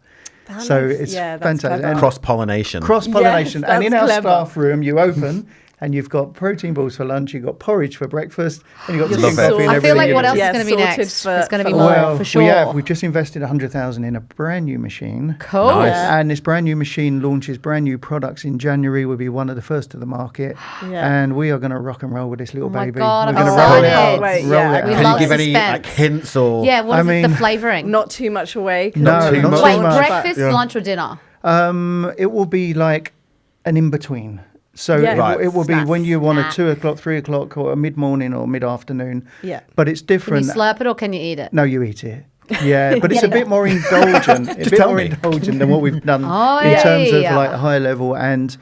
Speaker 3: That
Speaker 1: So
Speaker 3: is-
Speaker 1: it's
Speaker 3: yeah, that's
Speaker 1: fantastic.
Speaker 3: clever.
Speaker 1: And
Speaker 4: Cross-pollination.
Speaker 1: cross-pollination.
Speaker 3: Yes,
Speaker 1: And in our
Speaker 3: that's clever.
Speaker 1: staff room, you open and you've got protein balls for lunch, you've got porridge for breakfast, and you've got tea
Speaker 3: You're
Speaker 1: and
Speaker 4: Love it.
Speaker 1: coffee and
Speaker 2: I feel
Speaker 1: everything.
Speaker 2: like what else
Speaker 3: Yeah,
Speaker 2: is going to be
Speaker 3: sorted
Speaker 2: next?
Speaker 3: for-
Speaker 2: There's going to be
Speaker 3: for
Speaker 2: more
Speaker 1: Well,
Speaker 2: for sure.
Speaker 1: we have. We've just invested 100,000 in a brand new machine.
Speaker 2: Cool.
Speaker 4: Nice.
Speaker 1: And this brand new machine launches brand new products in January. We'll be one of the first to the market.
Speaker 3: Yeah.
Speaker 1: And we are going to rock and roll with this little
Speaker 2: Oh my
Speaker 1: baby.
Speaker 2: God,
Speaker 1: We're
Speaker 2: I'm
Speaker 1: gonna
Speaker 2: excited.
Speaker 1: roll it out.
Speaker 3: Can't wait,
Speaker 1: Roll
Speaker 3: yeah.
Speaker 1: it
Speaker 2: We
Speaker 1: out.
Speaker 4: Can
Speaker 2: love
Speaker 4: you give any
Speaker 2: suspense.
Speaker 4: like hints or?
Speaker 2: Yeah, what
Speaker 1: I
Speaker 2: is it? The
Speaker 1: mean-
Speaker 2: flavouring?
Speaker 3: Not too much away.
Speaker 1: No,
Speaker 4: Not too
Speaker 1: not
Speaker 4: much.
Speaker 1: too
Speaker 2: Wait,
Speaker 1: much.
Speaker 2: breakfast,
Speaker 1: Yeah.
Speaker 2: lunch, or dinner?
Speaker 1: It will be like an in-between. So
Speaker 3: Yeah.
Speaker 1: it,
Speaker 4: Right.
Speaker 1: it will be when you want a
Speaker 2: Snacks.
Speaker 1: 2 o'clock, 3 o'clock, or a mid-morning or mid-afternoon.
Speaker 3: Yeah.
Speaker 1: But it's
Speaker 2: Can
Speaker 1: different.
Speaker 2: you slurp it or can you eat it?
Speaker 1: No, you eat it. Yeah, but it's a
Speaker 2: Yeah.
Speaker 1: bit more indulgent. It's a bit
Speaker 4: tell
Speaker 1: more
Speaker 4: me.
Speaker 1: indulgent than what we've done
Speaker 2: Oh,
Speaker 1: in terms of
Speaker 2: yeah.
Speaker 1: like high level. And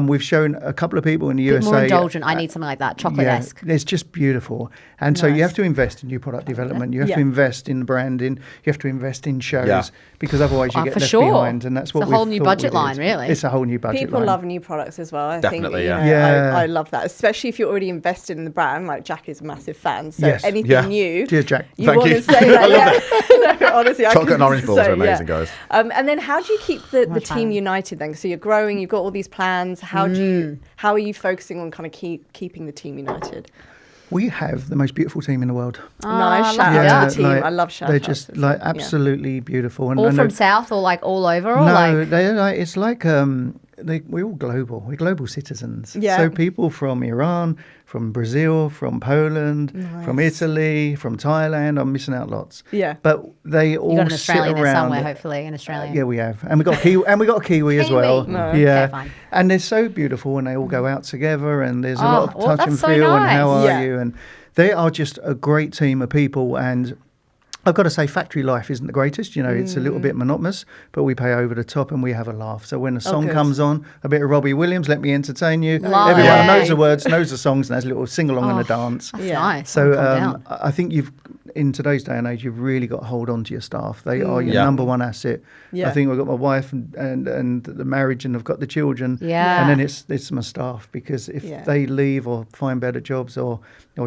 Speaker 1: we've shown a couple of people in the
Speaker 2: Bit
Speaker 1: USA.
Speaker 2: more indulgent. I need something like that, chocolate-esque.
Speaker 1: Yeah, it's just beautiful. And so you
Speaker 3: Nice.
Speaker 1: have to invest in new product development. You have
Speaker 3: Yeah.
Speaker 1: to invest in branding. You have to invest in shows
Speaker 4: Yeah.
Speaker 1: because otherwise you
Speaker 2: Oh,
Speaker 1: get
Speaker 2: for
Speaker 1: left
Speaker 2: sure.
Speaker 1: behind. And that's
Speaker 2: It's
Speaker 1: what
Speaker 2: a
Speaker 1: we've
Speaker 2: whole new
Speaker 1: thought
Speaker 2: budget
Speaker 1: we
Speaker 2: line,
Speaker 1: did.
Speaker 2: really.
Speaker 1: It's a whole new budget
Speaker 3: People
Speaker 1: line.
Speaker 3: love new products as well. I
Speaker 4: Definitely,
Speaker 3: think,
Speaker 4: yeah.
Speaker 1: Yeah.
Speaker 3: I love that, especially if you're already invested in the brand. Like Jack is a massive fan, so
Speaker 1: Yes.
Speaker 3: anything
Speaker 4: Yeah.
Speaker 3: new,
Speaker 1: Cheers, Jack.
Speaker 3: you
Speaker 4: Thank
Speaker 3: want
Speaker 4: you.
Speaker 3: to say that. Yeah. No, honestly, I
Speaker 4: Chocolate
Speaker 3: can
Speaker 4: and orange balls
Speaker 3: say,
Speaker 4: are amazing, guys.
Speaker 3: And then how do you keep the
Speaker 2: Much
Speaker 3: team
Speaker 2: fun.
Speaker 3: united then? So you're growing, you've got all these plans. How are you focusing on kind of keeping the team united?
Speaker 1: We have the most beautiful team in the world.
Speaker 3: Nice,
Speaker 2: lucky
Speaker 3: shout out
Speaker 2: that.
Speaker 3: to the team. I love shout
Speaker 1: They're
Speaker 3: outs.
Speaker 1: just like absolutely beautiful. And
Speaker 2: All
Speaker 1: I know-
Speaker 2: from South or like all over? Or
Speaker 1: No,
Speaker 2: like
Speaker 1: they're like it's like we're all global. We're global citizens.
Speaker 3: Yeah.
Speaker 1: So people from Iran, from Brazil, from Poland, from Italy, from Thailand. I'm missing out lots.
Speaker 3: Yeah.
Speaker 1: But they all
Speaker 2: you got an
Speaker 1: sit
Speaker 2: Australian there
Speaker 1: around.
Speaker 2: somewhere, hopefully, an Australian.
Speaker 1: Yeah, we have, and we got a Kiwi as
Speaker 2: Kiwi.
Speaker 1: well.
Speaker 2: No.
Speaker 1: Yeah,
Speaker 2: Okay, fine.
Speaker 1: and they're so beautiful, and they all go out together, and there's a lot of
Speaker 2: well,
Speaker 1: touch
Speaker 2: that's
Speaker 1: and
Speaker 2: so
Speaker 1: feel, and how
Speaker 2: nice.
Speaker 1: are
Speaker 3: Yeah.
Speaker 1: you, and they are just a great team of people, and I've got to say, factory life isn't the greatest. You know, it's a little bit monotonous, but we pay over the top and we have a laugh. So when a song
Speaker 3: good.
Speaker 1: comes on, a bit of Robbie Williams, Let Me Entertain You.
Speaker 2: Love
Speaker 1: Everyone
Speaker 2: it.
Speaker 1: knows the words, knows the songs, and has a little sing-along and a dance.
Speaker 2: That's
Speaker 3: Yeah.
Speaker 2: nice.
Speaker 1: So
Speaker 2: Calm down.
Speaker 1: I think in today's day and age, you've really got to hold on to your staff. They are your
Speaker 4: Yeah.
Speaker 1: number one asset.
Speaker 3: Yeah.
Speaker 1: I think I've got my wife and the marriage, and I've got the children.
Speaker 2: Yeah.
Speaker 1: And then it's my staff, because if
Speaker 3: Yeah.
Speaker 1: they leave or find better jobs or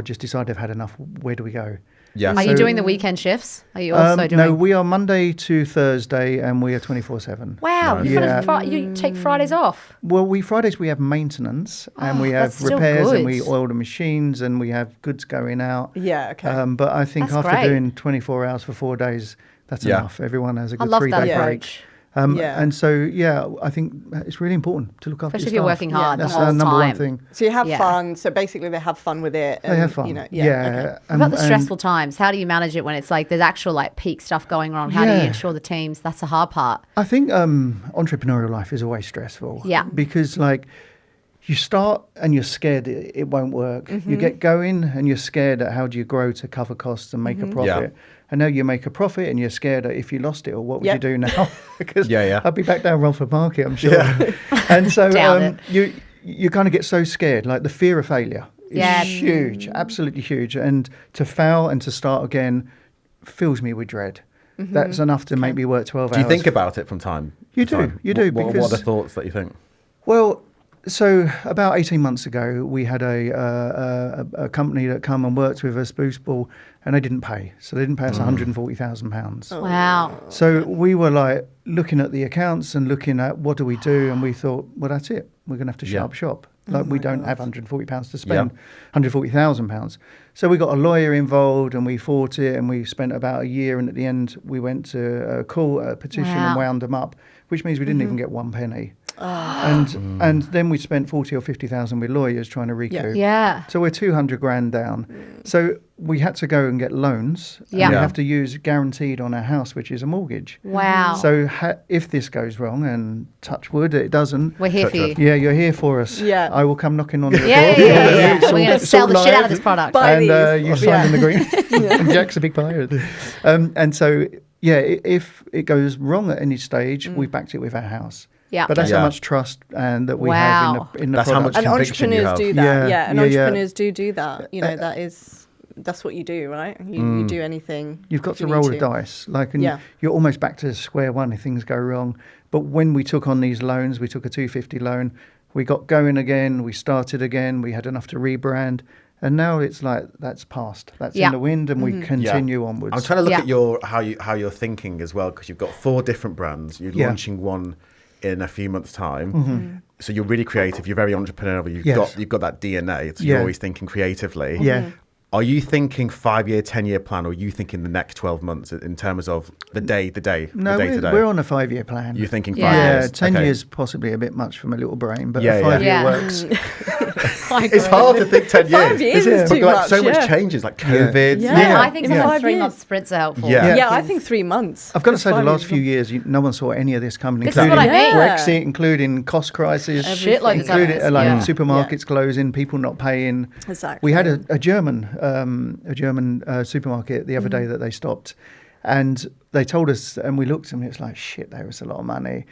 Speaker 1: just decide they've had enough, where do we go?
Speaker 4: Yeah.
Speaker 2: Are you
Speaker 1: So-
Speaker 2: doing the weekend shifts? Are you also doing?
Speaker 1: No, we are Monday to Thursday, and we are 24/7.
Speaker 2: Wow,
Speaker 4: Nice.
Speaker 2: you,
Speaker 1: Yeah.
Speaker 2: you take Fridays off.
Speaker 1: Well, Fridays we have maintenance, and we have
Speaker 2: that's still
Speaker 1: repairs, and we
Speaker 2: good.
Speaker 1: oil the machines, and we have goods going out.
Speaker 3: Yeah, okay.
Speaker 1: But I think
Speaker 2: That's
Speaker 1: after
Speaker 2: great.
Speaker 1: doing 24 hours for 4 days, that's
Speaker 4: Yeah.
Speaker 1: enough. Everyone has a
Speaker 2: I
Speaker 1: good
Speaker 2: love
Speaker 1: 3-day
Speaker 2: that
Speaker 1: break.
Speaker 2: approach.
Speaker 3: Yeah.
Speaker 1: And so, yeah, I think it's really important to look after
Speaker 2: Especially if
Speaker 1: your
Speaker 2: you're
Speaker 1: staff.
Speaker 2: working hard
Speaker 1: That's
Speaker 2: the whole
Speaker 1: our number one
Speaker 2: time.
Speaker 1: thing.
Speaker 3: So you have
Speaker 2: Yeah.
Speaker 3: fun. So basically, they have fun with it.
Speaker 1: They
Speaker 3: and,
Speaker 1: have fun.
Speaker 3: You know,
Speaker 1: yeah.
Speaker 3: okay.
Speaker 2: What about the stressful times? How do you manage it when it's like there's actual like peak stuff going on? How do you
Speaker 1: Yeah.
Speaker 2: ensure the teams? That's the hard part.
Speaker 1: I think entrepreneurial life is always stressful.
Speaker 2: Yeah.
Speaker 1: Because like you start and you're scared it won't work.
Speaker 2: Mm-hmm.
Speaker 1: You get going and you're scared at how do you grow to cover costs and make a profit. And now you make a profit and you're scared that if you lost it, or what would
Speaker 3: Yep.
Speaker 1: you do now? Because
Speaker 4: Yeah.
Speaker 1: I'd be back down Romford Market, I'm sure. And so
Speaker 2: Doubt it.
Speaker 1: you kind of get so scared, like the fear of failure is
Speaker 2: Yeah.
Speaker 1: huge, absolutely huge. And to fail and to start again fills me with dread. That's enough to make me work 12
Speaker 4: Do
Speaker 1: hours.
Speaker 4: you think about it from time?
Speaker 1: You
Speaker 4: to
Speaker 1: do,
Speaker 4: time?
Speaker 1: you do,
Speaker 4: What are
Speaker 1: because-
Speaker 4: the thoughts that you think?
Speaker 1: Well, so about 18 months ago, we had a company that come and worked with us, Boostball, and they didn't pay. So they didn't pay us £140,000.
Speaker 3: Oh.
Speaker 2: Wow.
Speaker 1: So we were like looking at the accounts and looking at what do we do, and we thought, well, that's it. We're going to have to shut
Speaker 4: Yeah.
Speaker 1: up shop. Like we don't have £140 to spend, £140,000. So we got a lawyer involved, and we fought it, and we spent about a year. And at the end, we went to a petition and
Speaker 2: Wow.
Speaker 1: wound them up, which means we didn't even get one penny. And then we spent 40 or 50,000 with lawyers trying to recoup.
Speaker 2: Yeah.
Speaker 1: So we're 200 grand down. So we had to go and get loans. And
Speaker 2: Yeah.
Speaker 1: we
Speaker 4: Yeah.
Speaker 1: have to use guaranteed on our house, which is a mortgage.
Speaker 2: Wow.
Speaker 1: So if this goes wrong, and touch wood, it doesn't.
Speaker 2: We're here for you.
Speaker 1: Yeah, you're here for us.
Speaker 3: Yeah.
Speaker 1: I will come knocking on your door.
Speaker 2: Yeah.
Speaker 1: It's
Speaker 2: We're
Speaker 1: all-
Speaker 2: going to
Speaker 1: it's
Speaker 2: sell
Speaker 1: all
Speaker 2: the shit out of
Speaker 1: live.
Speaker 2: this product.
Speaker 3: Buy
Speaker 1: And
Speaker 3: these.
Speaker 1: you signed an agreement. And Jack's a big buyer. And so, yeah, if it goes wrong at any stage, we backed it with our house.
Speaker 2: Yeah.
Speaker 1: But that's
Speaker 4: Yeah.
Speaker 1: how much trust and that we
Speaker 2: Wow.
Speaker 1: have in the
Speaker 4: That's how
Speaker 1: product.
Speaker 4: much
Speaker 3: And
Speaker 4: conviction you
Speaker 3: entrepreneurs
Speaker 4: have.
Speaker 3: do that.
Speaker 1: Yeah,
Speaker 3: Yeah, and
Speaker 1: yeah, yeah.
Speaker 3: entrepreneurs do that. You know, that's what you do, right? You do anything.
Speaker 1: You've got
Speaker 3: if
Speaker 1: to
Speaker 3: you
Speaker 1: roll
Speaker 3: need
Speaker 1: the dice. Like, and
Speaker 3: Yeah.
Speaker 1: you're almost back to square one if things go wrong. But when we took on these loans, we took a 250 loan, we got going again, we started again, we had enough to rebrand. And now it's like that's past. That's
Speaker 2: Yeah.
Speaker 1: in the wind, and we continue onwards.
Speaker 4: I'm trying to look
Speaker 2: Yeah.
Speaker 4: at your how you're thinking as well, because you've got 4 different brands. You're
Speaker 1: Yeah.
Speaker 4: launching one in a few months' time. So you're really creative. You're very entrepreneurial.
Speaker 1: Yes.
Speaker 4: You've got that DNA. So you're
Speaker 1: Yeah.
Speaker 4: always thinking creatively.
Speaker 1: Yeah.
Speaker 4: Are you thinking 5-year, 10-year plan, or are you thinking the next 12 months in terms of the day,
Speaker 1: No,
Speaker 4: the day to day?
Speaker 1: we're on a 5-year plan.
Speaker 4: You're thinking 5
Speaker 2: Yeah.
Speaker 4: years.
Speaker 1: Yeah, 10
Speaker 4: Okay.
Speaker 1: years possibly a bit much for my little brain, but
Speaker 4: Yeah,
Speaker 1: a
Speaker 4: yeah.
Speaker 1: 5-year
Speaker 2: Yeah.
Speaker 1: works.
Speaker 4: It's hard to think 10 years.
Speaker 3: 5 years
Speaker 1: Is it?
Speaker 3: is
Speaker 4: But
Speaker 3: too
Speaker 4: like
Speaker 3: much.
Speaker 4: so much
Speaker 3: yeah.
Speaker 4: changes, like COVID.
Speaker 3: Yeah.
Speaker 2: Yeah, I think
Speaker 3: In
Speaker 2: sometimes
Speaker 3: 5
Speaker 2: 3
Speaker 3: years.
Speaker 2: month sprints are helpful.
Speaker 4: Yeah.
Speaker 3: Yeah, I think 3 months.
Speaker 1: I've got to say, the
Speaker 3: 5
Speaker 1: last
Speaker 3: years.
Speaker 1: few years, no one saw any of this coming,
Speaker 2: This is
Speaker 1: including
Speaker 2: what I mean.
Speaker 3: Yeah.
Speaker 1: Brexit, including cost crisis,
Speaker 2: Shitloads of
Speaker 1: including
Speaker 2: others,
Speaker 1: like
Speaker 2: yeah.
Speaker 1: supermarkets closing, people not paying.
Speaker 3: Exactly.
Speaker 1: We had a German supermarket the other day that they stopped, and they told us, and we looked, and it's like, shit, there was a lot of money.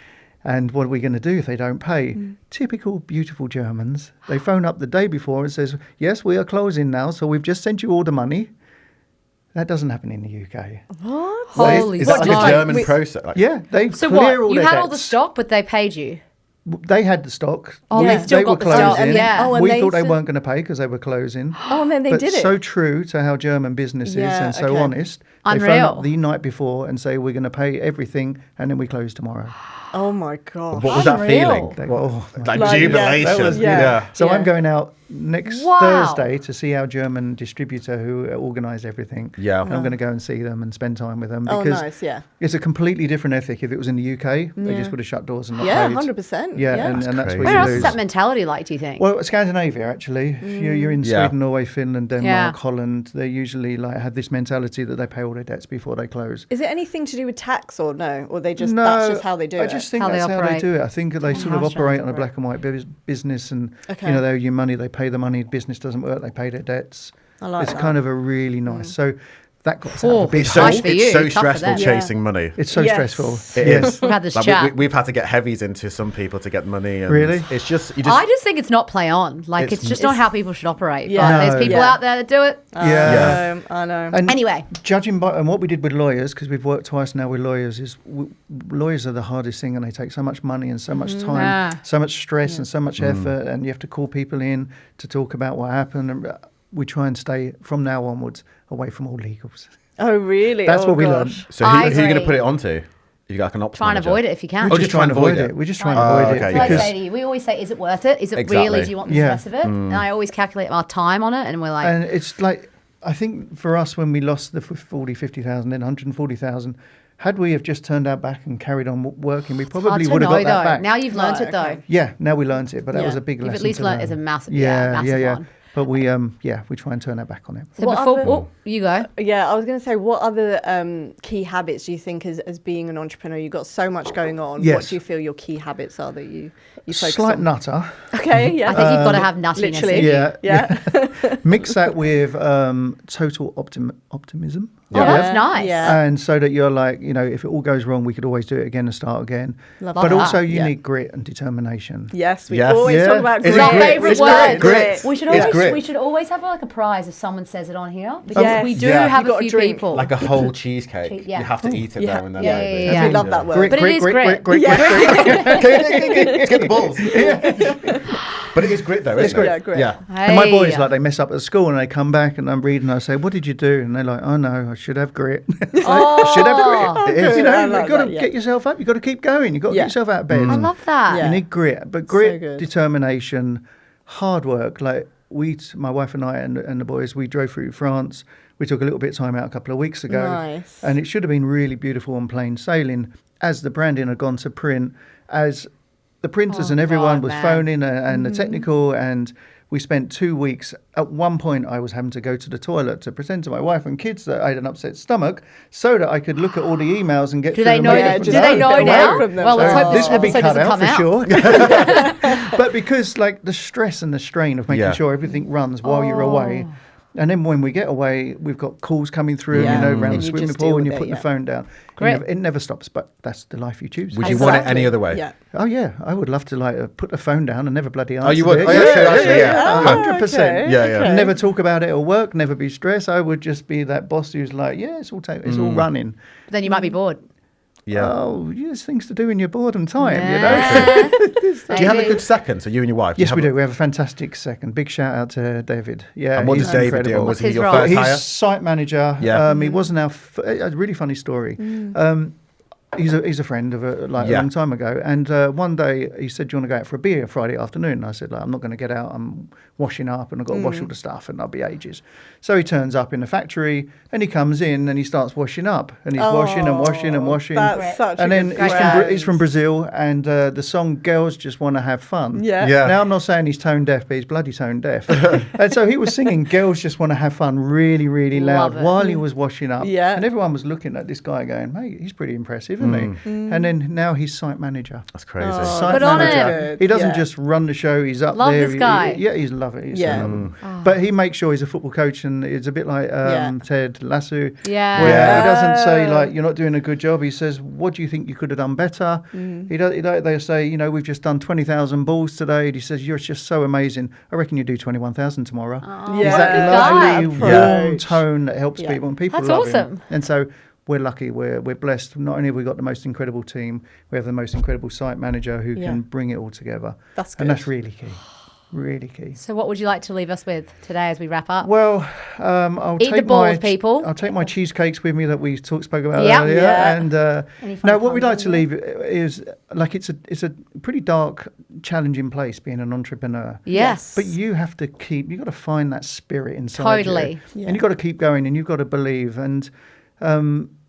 Speaker 1: And what are we going to do if they don't pay? Typical beautiful Germans. They phone up the day before and says, yes, we are closing now, so we've just sent you all the money. That doesn't happen in the UK.
Speaker 3: What?
Speaker 2: Holy
Speaker 4: Is that like
Speaker 2: smokes.
Speaker 4: a German
Speaker 3: Wait.
Speaker 4: process? Like,
Speaker 1: Yeah, they
Speaker 2: So
Speaker 1: clear
Speaker 2: what?
Speaker 1: all
Speaker 2: You
Speaker 1: their
Speaker 2: had all the
Speaker 1: debts.
Speaker 2: stock, but they paid you.
Speaker 1: They had the stock.
Speaker 2: Oh,
Speaker 3: they've
Speaker 2: still
Speaker 1: they were
Speaker 2: got the stock,
Speaker 1: closing.
Speaker 2: yeah.
Speaker 3: Oh, and
Speaker 1: we
Speaker 3: they
Speaker 1: thought they
Speaker 3: said-
Speaker 1: weren't going to pay because they were closing.
Speaker 3: Oh, and then they
Speaker 1: but
Speaker 3: did it.
Speaker 1: so true to how German business is
Speaker 3: Yeah,
Speaker 1: and so
Speaker 3: okay.
Speaker 1: honest. They phone
Speaker 2: Unreal.
Speaker 1: up the night before and say, we're going to pay everything, and then we close tomorrow.
Speaker 3: Oh my god.
Speaker 4: What was that
Speaker 2: Unreal.
Speaker 4: feeling?
Speaker 1: They-
Speaker 4: What-
Speaker 1: oh,
Speaker 4: like
Speaker 3: Like, yeah,
Speaker 4: jubilation.
Speaker 1: that was-
Speaker 3: yeah.
Speaker 1: So
Speaker 3: Yeah.
Speaker 1: I'm going out next
Speaker 2: Wow.
Speaker 1: Thursday to see our German distributor who organised everything.
Speaker 4: Yeah.
Speaker 1: And I'm going to go and see them and spend time with them
Speaker 3: Oh,
Speaker 1: because
Speaker 3: nice. Yeah.
Speaker 1: it's a completely different ethic. If it was in the UK, they just would have shut doors and not
Speaker 3: Yeah,
Speaker 1: paid.
Speaker 3: 100%.
Speaker 1: Yeah,
Speaker 3: Yeah.
Speaker 1: and that's
Speaker 4: crazy.
Speaker 1: where
Speaker 2: Where
Speaker 1: you
Speaker 2: else
Speaker 1: lose.
Speaker 2: is that mentality like, do you think?
Speaker 1: Well, Scandinavia actually. You're in
Speaker 4: Yeah.
Speaker 1: Sweden, Norway, Finland, Denmark,
Speaker 2: Yeah.
Speaker 1: Holland. They usually like have this mentality that they pay all their debts before they close.
Speaker 3: Is it anything to do with tax or no? Or they just
Speaker 1: No,
Speaker 3: that's just how they do
Speaker 1: I
Speaker 3: it?
Speaker 1: just think
Speaker 2: How they
Speaker 1: that's how they
Speaker 2: operate.
Speaker 1: do it. I think they sort of
Speaker 2: how strange
Speaker 1: operate on a
Speaker 2: operate.
Speaker 1: black and white business, and
Speaker 3: Okay.
Speaker 1: you know they owe you money, they pay the money. Business doesn't work, they pay their debts.
Speaker 3: I like
Speaker 1: It's
Speaker 3: that.
Speaker 1: kind of a really nice. So That got us out of a big
Speaker 4: It's so,
Speaker 2: Nice for you,
Speaker 4: it's so
Speaker 2: tough for
Speaker 4: stressful
Speaker 2: them.
Speaker 4: chasing money.
Speaker 1: It's so
Speaker 3: Yes.
Speaker 1: stressful.
Speaker 4: It
Speaker 1: Yes.
Speaker 4: is.
Speaker 2: We've had this
Speaker 4: Like,
Speaker 2: chat.
Speaker 4: we've had to get heavies into some people to get money. And
Speaker 1: Really?
Speaker 4: It's just
Speaker 2: I just think it's not play on. Like, it's just not how people should operate.
Speaker 3: Yeah.
Speaker 2: But
Speaker 1: No.
Speaker 2: there's people
Speaker 3: Yeah.
Speaker 2: out there that do it.
Speaker 1: Yeah.
Speaker 3: I know.
Speaker 1: And
Speaker 2: Anyway.
Speaker 1: judging by and what we did with lawyers, because we've worked twice now with lawyers, is lawyers are the hardest thing, and they take so much money and so much time,
Speaker 2: Yeah.
Speaker 1: so much stress and so much effort, and you have to call people in to talk about what happened. And we try and stay from now onwards away from all legals.
Speaker 3: Oh, really?
Speaker 1: That's
Speaker 3: Oh,
Speaker 1: what we
Speaker 3: gosh.
Speaker 1: learned.
Speaker 4: So who
Speaker 2: I
Speaker 4: are you going to
Speaker 2: agree.
Speaker 4: put it onto? You got like an ops
Speaker 2: Try and
Speaker 4: manager?
Speaker 2: avoid it if you can.
Speaker 1: We
Speaker 4: Oh,
Speaker 1: just try and avoid it. We just try and avoid
Speaker 4: okay,
Speaker 1: it
Speaker 2: What I
Speaker 1: because
Speaker 2: say to you, we always say, is it worth it? Is it
Speaker 4: Exactly.
Speaker 2: really? Do you want the
Speaker 1: Yeah.
Speaker 2: stress of it? And I always calculate our time on it, and we're like,
Speaker 1: and it's like I think for us when we lost the 40, 50,000, then 140,000. Had we have just turned our back and carried on working, we
Speaker 2: hard
Speaker 1: probably
Speaker 2: to
Speaker 1: would have
Speaker 2: know
Speaker 1: got that
Speaker 2: though.
Speaker 1: back.
Speaker 2: Now you've learnt
Speaker 3: Right,
Speaker 2: it though.
Speaker 3: okay.
Speaker 1: Yeah, now we learnt it, but that
Speaker 3: Yeah.
Speaker 1: was a big lesson.
Speaker 2: You've at least
Speaker 1: to
Speaker 2: learnt
Speaker 1: learn.
Speaker 2: it's a massive, massive one.
Speaker 1: But we we try and turn our back on it.
Speaker 2: So
Speaker 3: What
Speaker 2: before,
Speaker 3: other-
Speaker 2: you go.
Speaker 3: Yeah, I was going to say, what other key habits do you think as being an entrepreneur? You've got so much going on. What
Speaker 1: Yes.
Speaker 3: do you feel your key habits are that you focus
Speaker 1: Slight
Speaker 3: on?
Speaker 1: nutter.
Speaker 3: Okay, yeah.
Speaker 2: I think you've got to have nuttiness.
Speaker 3: literally.
Speaker 2: in you.
Speaker 1: Yeah.
Speaker 3: Yeah.
Speaker 1: Mix that with total optimism.
Speaker 2: Oh, that's nice.
Speaker 3: Yeah.
Speaker 1: And so that you're like, if it all goes wrong, we could always do it again and start again.
Speaker 3: Love
Speaker 1: But
Speaker 2: that.
Speaker 1: also you
Speaker 3: Yeah.
Speaker 1: need grit and determination.
Speaker 3: Yes, we
Speaker 4: Yes.
Speaker 3: always
Speaker 1: Yeah.
Speaker 3: talk about
Speaker 1: It's
Speaker 3: grit.
Speaker 2: our
Speaker 1: grit.
Speaker 2: favourite
Speaker 1: It's
Speaker 2: word.
Speaker 4: Grit.
Speaker 2: We should
Speaker 4: It's
Speaker 2: always
Speaker 4: grit.
Speaker 2: we should always have like a prize if someone says it on here because
Speaker 3: Yes.
Speaker 2: we do
Speaker 4: Yeah.
Speaker 2: have
Speaker 3: You
Speaker 2: a
Speaker 3: gotta
Speaker 2: few
Speaker 3: drink.
Speaker 2: people.
Speaker 4: Like a whole cheesecake.
Speaker 2: Yeah.
Speaker 4: You have to eat it
Speaker 3: Yeah.
Speaker 4: though. And then
Speaker 2: Yeah,
Speaker 4: like,
Speaker 2: yeah,
Speaker 3: Because
Speaker 2: yeah.
Speaker 3: we love that word.
Speaker 1: Grit,
Speaker 2: But it
Speaker 1: grit,
Speaker 2: is
Speaker 1: grit,
Speaker 2: grit.
Speaker 1: grit, grit,
Speaker 3: Yeah.
Speaker 1: grit.
Speaker 4: Let's get the balls. But it is grit though, isn't
Speaker 1: grit.
Speaker 4: it?
Speaker 3: Yeah, grit.
Speaker 4: Yeah.
Speaker 1: And my boys,
Speaker 2: Hey.
Speaker 1: like, they mess up at school and they come back and I'm reading. I say, "What did you do?" And they're like, "Oh no, I should have grit." I should have grit. It is,
Speaker 3: good. I
Speaker 1: you've
Speaker 3: like
Speaker 1: got to
Speaker 3: that, yeah.
Speaker 1: get yourself up. You've got to keep going. You've got to
Speaker 3: Yeah.
Speaker 1: get yourself out of bed.
Speaker 2: I love that.
Speaker 3: Yeah.
Speaker 1: You need grit, but grit,
Speaker 3: good.
Speaker 1: determination, hard work. Like my wife and I and the boys, we drove through France. We took a little bit of time out a couple of weeks ago,
Speaker 3: Nice.
Speaker 1: and it should have been really beautiful on plain sailing. As the branding had gone to print, as the printers and everyone
Speaker 2: God,
Speaker 1: was
Speaker 2: man.
Speaker 1: phoning and the technical, and we spent 2 weeks. At one point, I was having to go to the toilet to pretend to my wife and kids that I had an upset stomach, so that I could look at all the emails and get.
Speaker 2: Do
Speaker 1: through
Speaker 2: they
Speaker 1: them
Speaker 2: know?
Speaker 1: later
Speaker 3: Yeah,
Speaker 1: from
Speaker 2: Do
Speaker 3: just
Speaker 2: they
Speaker 1: home.
Speaker 2: know
Speaker 3: get away
Speaker 2: now?
Speaker 3: from them.
Speaker 2: Well, let's hope
Speaker 1: This will be
Speaker 2: episode
Speaker 1: cut
Speaker 2: doesn't
Speaker 1: out
Speaker 2: come
Speaker 1: for
Speaker 2: out.
Speaker 1: sure. But because like the stress and the strain of making
Speaker 4: Yeah.
Speaker 1: sure everything runs while you're away. And then when we get away, we've got calls coming through,
Speaker 3: Yeah.
Speaker 1: around
Speaker 3: And
Speaker 1: the
Speaker 3: you
Speaker 1: swimming
Speaker 3: just
Speaker 1: pool,
Speaker 3: deal
Speaker 1: and
Speaker 3: with
Speaker 1: you're
Speaker 3: it,
Speaker 1: putting
Speaker 3: yeah.
Speaker 1: the phone down.
Speaker 2: Great.
Speaker 1: It never stops, but that's the life you choose.
Speaker 4: Would you want it
Speaker 3: Exactly.
Speaker 4: any other way?
Speaker 3: Yeah.
Speaker 1: Oh yeah, I would love to put the phone down and never bloody answer.
Speaker 4: Oh, you would?
Speaker 1: it.
Speaker 4: Oh, actually, yeah.
Speaker 1: 100%.
Speaker 3: Okay,
Speaker 4: Yeah, yeah.
Speaker 3: okay.
Speaker 1: Never talk about it at work. Never be stressed. I would just be that boss who's like, yeah, it's all running.
Speaker 2: But then you might be bored.
Speaker 4: Yeah.
Speaker 1: Oh, there's things to do in your boredom time,
Speaker 2: Yeah.
Speaker 4: Do you have a good second? So you and your wife?
Speaker 1: Yes, we do. We have a fantastic second. Big shout out to David. Yeah,
Speaker 4: And what
Speaker 1: he's
Speaker 4: does David do?
Speaker 1: incredible.
Speaker 4: Was he
Speaker 2: his
Speaker 4: your
Speaker 2: role?
Speaker 4: first
Speaker 1: He's
Speaker 4: hire?
Speaker 1: site manager.
Speaker 4: Yeah.
Speaker 1: He wasn't a really funny story. He's a friend of a
Speaker 4: Yeah.
Speaker 1: long time ago, and one day he said, "Do you want to go out for a beer Friday afternoon?" And I said, "I'm not going to get out. I'm washing up, and I've got to wash all the stuff, and I'll be ages." So he turns up in the factory, and he comes in, and he starts washing up, and he's washing and washing and washing.
Speaker 3: That's such
Speaker 1: and
Speaker 3: a
Speaker 1: then
Speaker 3: good
Speaker 1: he's from Brazil, and the song "Girls Just Want to Have Fun."
Speaker 3: Yeah.
Speaker 4: Yeah.
Speaker 1: Now I'm not saying he's tone deaf, but he's bloody tone deaf. And so he was singing "Girls Just Want to Have Fun" really, really loud
Speaker 2: Love it.
Speaker 1: while he was washing up.
Speaker 3: Yeah.
Speaker 1: And everyone was looking at this guy going, "Mate, he's pretty impressive, isn't he?" And then now he's site manager.
Speaker 4: That's crazy.
Speaker 3: Oh,
Speaker 1: Site
Speaker 2: Good on
Speaker 1: manager.
Speaker 3: him.
Speaker 1: He doesn't
Speaker 3: Yeah.
Speaker 1: just run the show. He's up
Speaker 2: Love
Speaker 1: there.
Speaker 2: this guy.
Speaker 1: Yeah, he's love it. He's
Speaker 3: Yeah.
Speaker 1: love it. But he makes sure he's a football coach, and it's a bit like
Speaker 3: Yeah.
Speaker 1: Ted Lasso.
Speaker 2: Yeah.
Speaker 1: Where
Speaker 4: Yeah.
Speaker 1: he doesn't say like you're not doing a good job. He says, "What do you think you could have done better?" He does. They say, "We've just done 20,000 balls today." And he says, "You're just so amazing. I reckon you do 21,000 tomorrow."
Speaker 2: Oh,
Speaker 1: He's
Speaker 3: Yeah.
Speaker 1: that
Speaker 2: good guy.
Speaker 1: lovely,
Speaker 3: That
Speaker 1: warm
Speaker 3: approach.
Speaker 1: tone that helps
Speaker 3: Yeah.
Speaker 1: people, and people
Speaker 2: That's
Speaker 1: love
Speaker 2: awesome.
Speaker 1: him. And so we're lucky. We're blessed. Not only have we got the most incredible team, we have the most incredible site manager who
Speaker 3: Yeah.
Speaker 1: can bring it all together.
Speaker 3: That's
Speaker 1: And
Speaker 3: good.
Speaker 1: that's really key. Really key.
Speaker 2: So what would you like to leave us with today as we wrap up?
Speaker 1: Well, I'll
Speaker 2: Eat
Speaker 1: take
Speaker 2: the balls,
Speaker 1: my
Speaker 2: people.
Speaker 1: I'll take my cheesecakes with me that we spoke about
Speaker 2: Yep.
Speaker 1: earlier.
Speaker 3: Yeah.
Speaker 1: And
Speaker 2: Any fun
Speaker 1: no, what we'd
Speaker 2: puns
Speaker 1: like to
Speaker 2: in
Speaker 1: leave is like it's a pretty dark, challenging place being an entrepreneur.
Speaker 2: Yes.
Speaker 1: But you have to you've got to find that spirit inside you.
Speaker 2: Totally.
Speaker 3: Yeah.
Speaker 1: And you've got to keep going and you've got to believe. And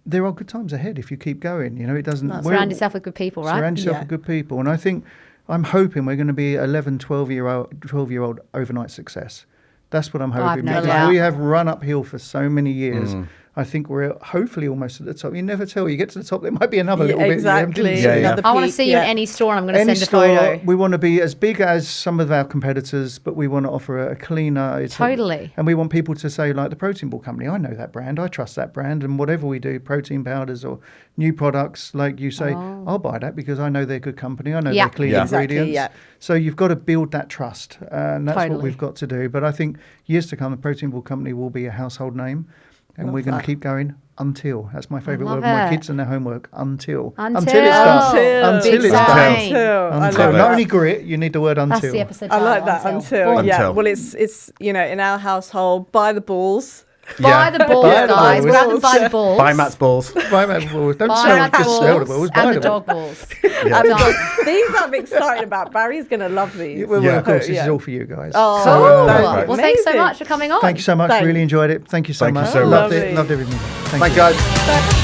Speaker 1: there are good times ahead if you keep going. It doesn't...
Speaker 2: Surround yourself with good people, right?
Speaker 1: Surround yourself
Speaker 3: Yeah.
Speaker 1: with good people. And I think, I'm hoping we're going to be 11, 12-year-old overnight success. That's what I'm hoping.
Speaker 2: no
Speaker 1: because
Speaker 2: doubt.
Speaker 1: we have run uphill for so many years. I think we're hopefully almost at the top. You never tell. You get to the top, there might be another little
Speaker 3: exactly.
Speaker 1: bit.
Speaker 4: Yeah, yeah.
Speaker 3: Another
Speaker 2: I want to
Speaker 3: peak,
Speaker 2: see you in any store, and I'm going to
Speaker 1: Any
Speaker 2: send a
Speaker 1: store,
Speaker 2: photo.
Speaker 1: we want to be as big as some of our competitors, but we want to offer a cleaner.
Speaker 2: Totally.
Speaker 1: And we want people to say, like the Protein Ball Company, I know that brand, I trust that brand, and whatever we do, protein powders or new products, like you say, I'll buy that because I know they're good company, I know
Speaker 2: Yeah.
Speaker 1: they're clean
Speaker 4: Yeah.
Speaker 3: Exactly,
Speaker 1: ingredients. So you've got to build that trust, and that's what
Speaker 2: Totally.
Speaker 1: we've got to do. But I think years to come, the Protein Ball Company will be a household name, and we're going to keep going until. That's my favourite
Speaker 2: love
Speaker 1: word. My
Speaker 2: it.
Speaker 1: kids and their homework. Until it's done.
Speaker 3: Until.
Speaker 1: Until
Speaker 2: Big
Speaker 1: it's done.
Speaker 2: saying.
Speaker 3: I
Speaker 1: Until.
Speaker 3: love
Speaker 1: Not
Speaker 3: it.
Speaker 1: only grit, you need the word until.
Speaker 2: That's the episode
Speaker 3: I
Speaker 2: title,
Speaker 3: like that until. Yeah.
Speaker 4: Until.
Speaker 3: Well, it's in our household, buy the balls.
Speaker 2: Buy the balls,
Speaker 1: Buy the
Speaker 2: guys.
Speaker 1: balls.
Speaker 2: What happens by the balls?
Speaker 4: Buy Matt's balls.
Speaker 1: Buy Matt's balls. Don't
Speaker 2: Buy
Speaker 1: sell,
Speaker 2: Matt's
Speaker 1: just sell the balls.
Speaker 2: balls
Speaker 1: Buy
Speaker 2: and the
Speaker 1: them.
Speaker 2: dog balls.
Speaker 4: Yeah.
Speaker 2: Done.
Speaker 3: These I'm excited about. Barry's going to love these.
Speaker 1: Well,
Speaker 4: Yeah.
Speaker 1: of course, this
Speaker 3: Yeah.
Speaker 1: is all for you guys.
Speaker 3: Oh,
Speaker 1: So,
Speaker 2: Cool.
Speaker 3: that's
Speaker 2: Well, thanks so
Speaker 3: amazing.
Speaker 2: much for coming on.
Speaker 1: thank you so much.
Speaker 3: Thanks.
Speaker 1: Really enjoyed it. Thank you so
Speaker 4: Thank you
Speaker 1: much.
Speaker 4: so
Speaker 1: Loved
Speaker 3: much.
Speaker 1: it. Loved everything.
Speaker 4: Thank you, guys.
Speaker 3: Thank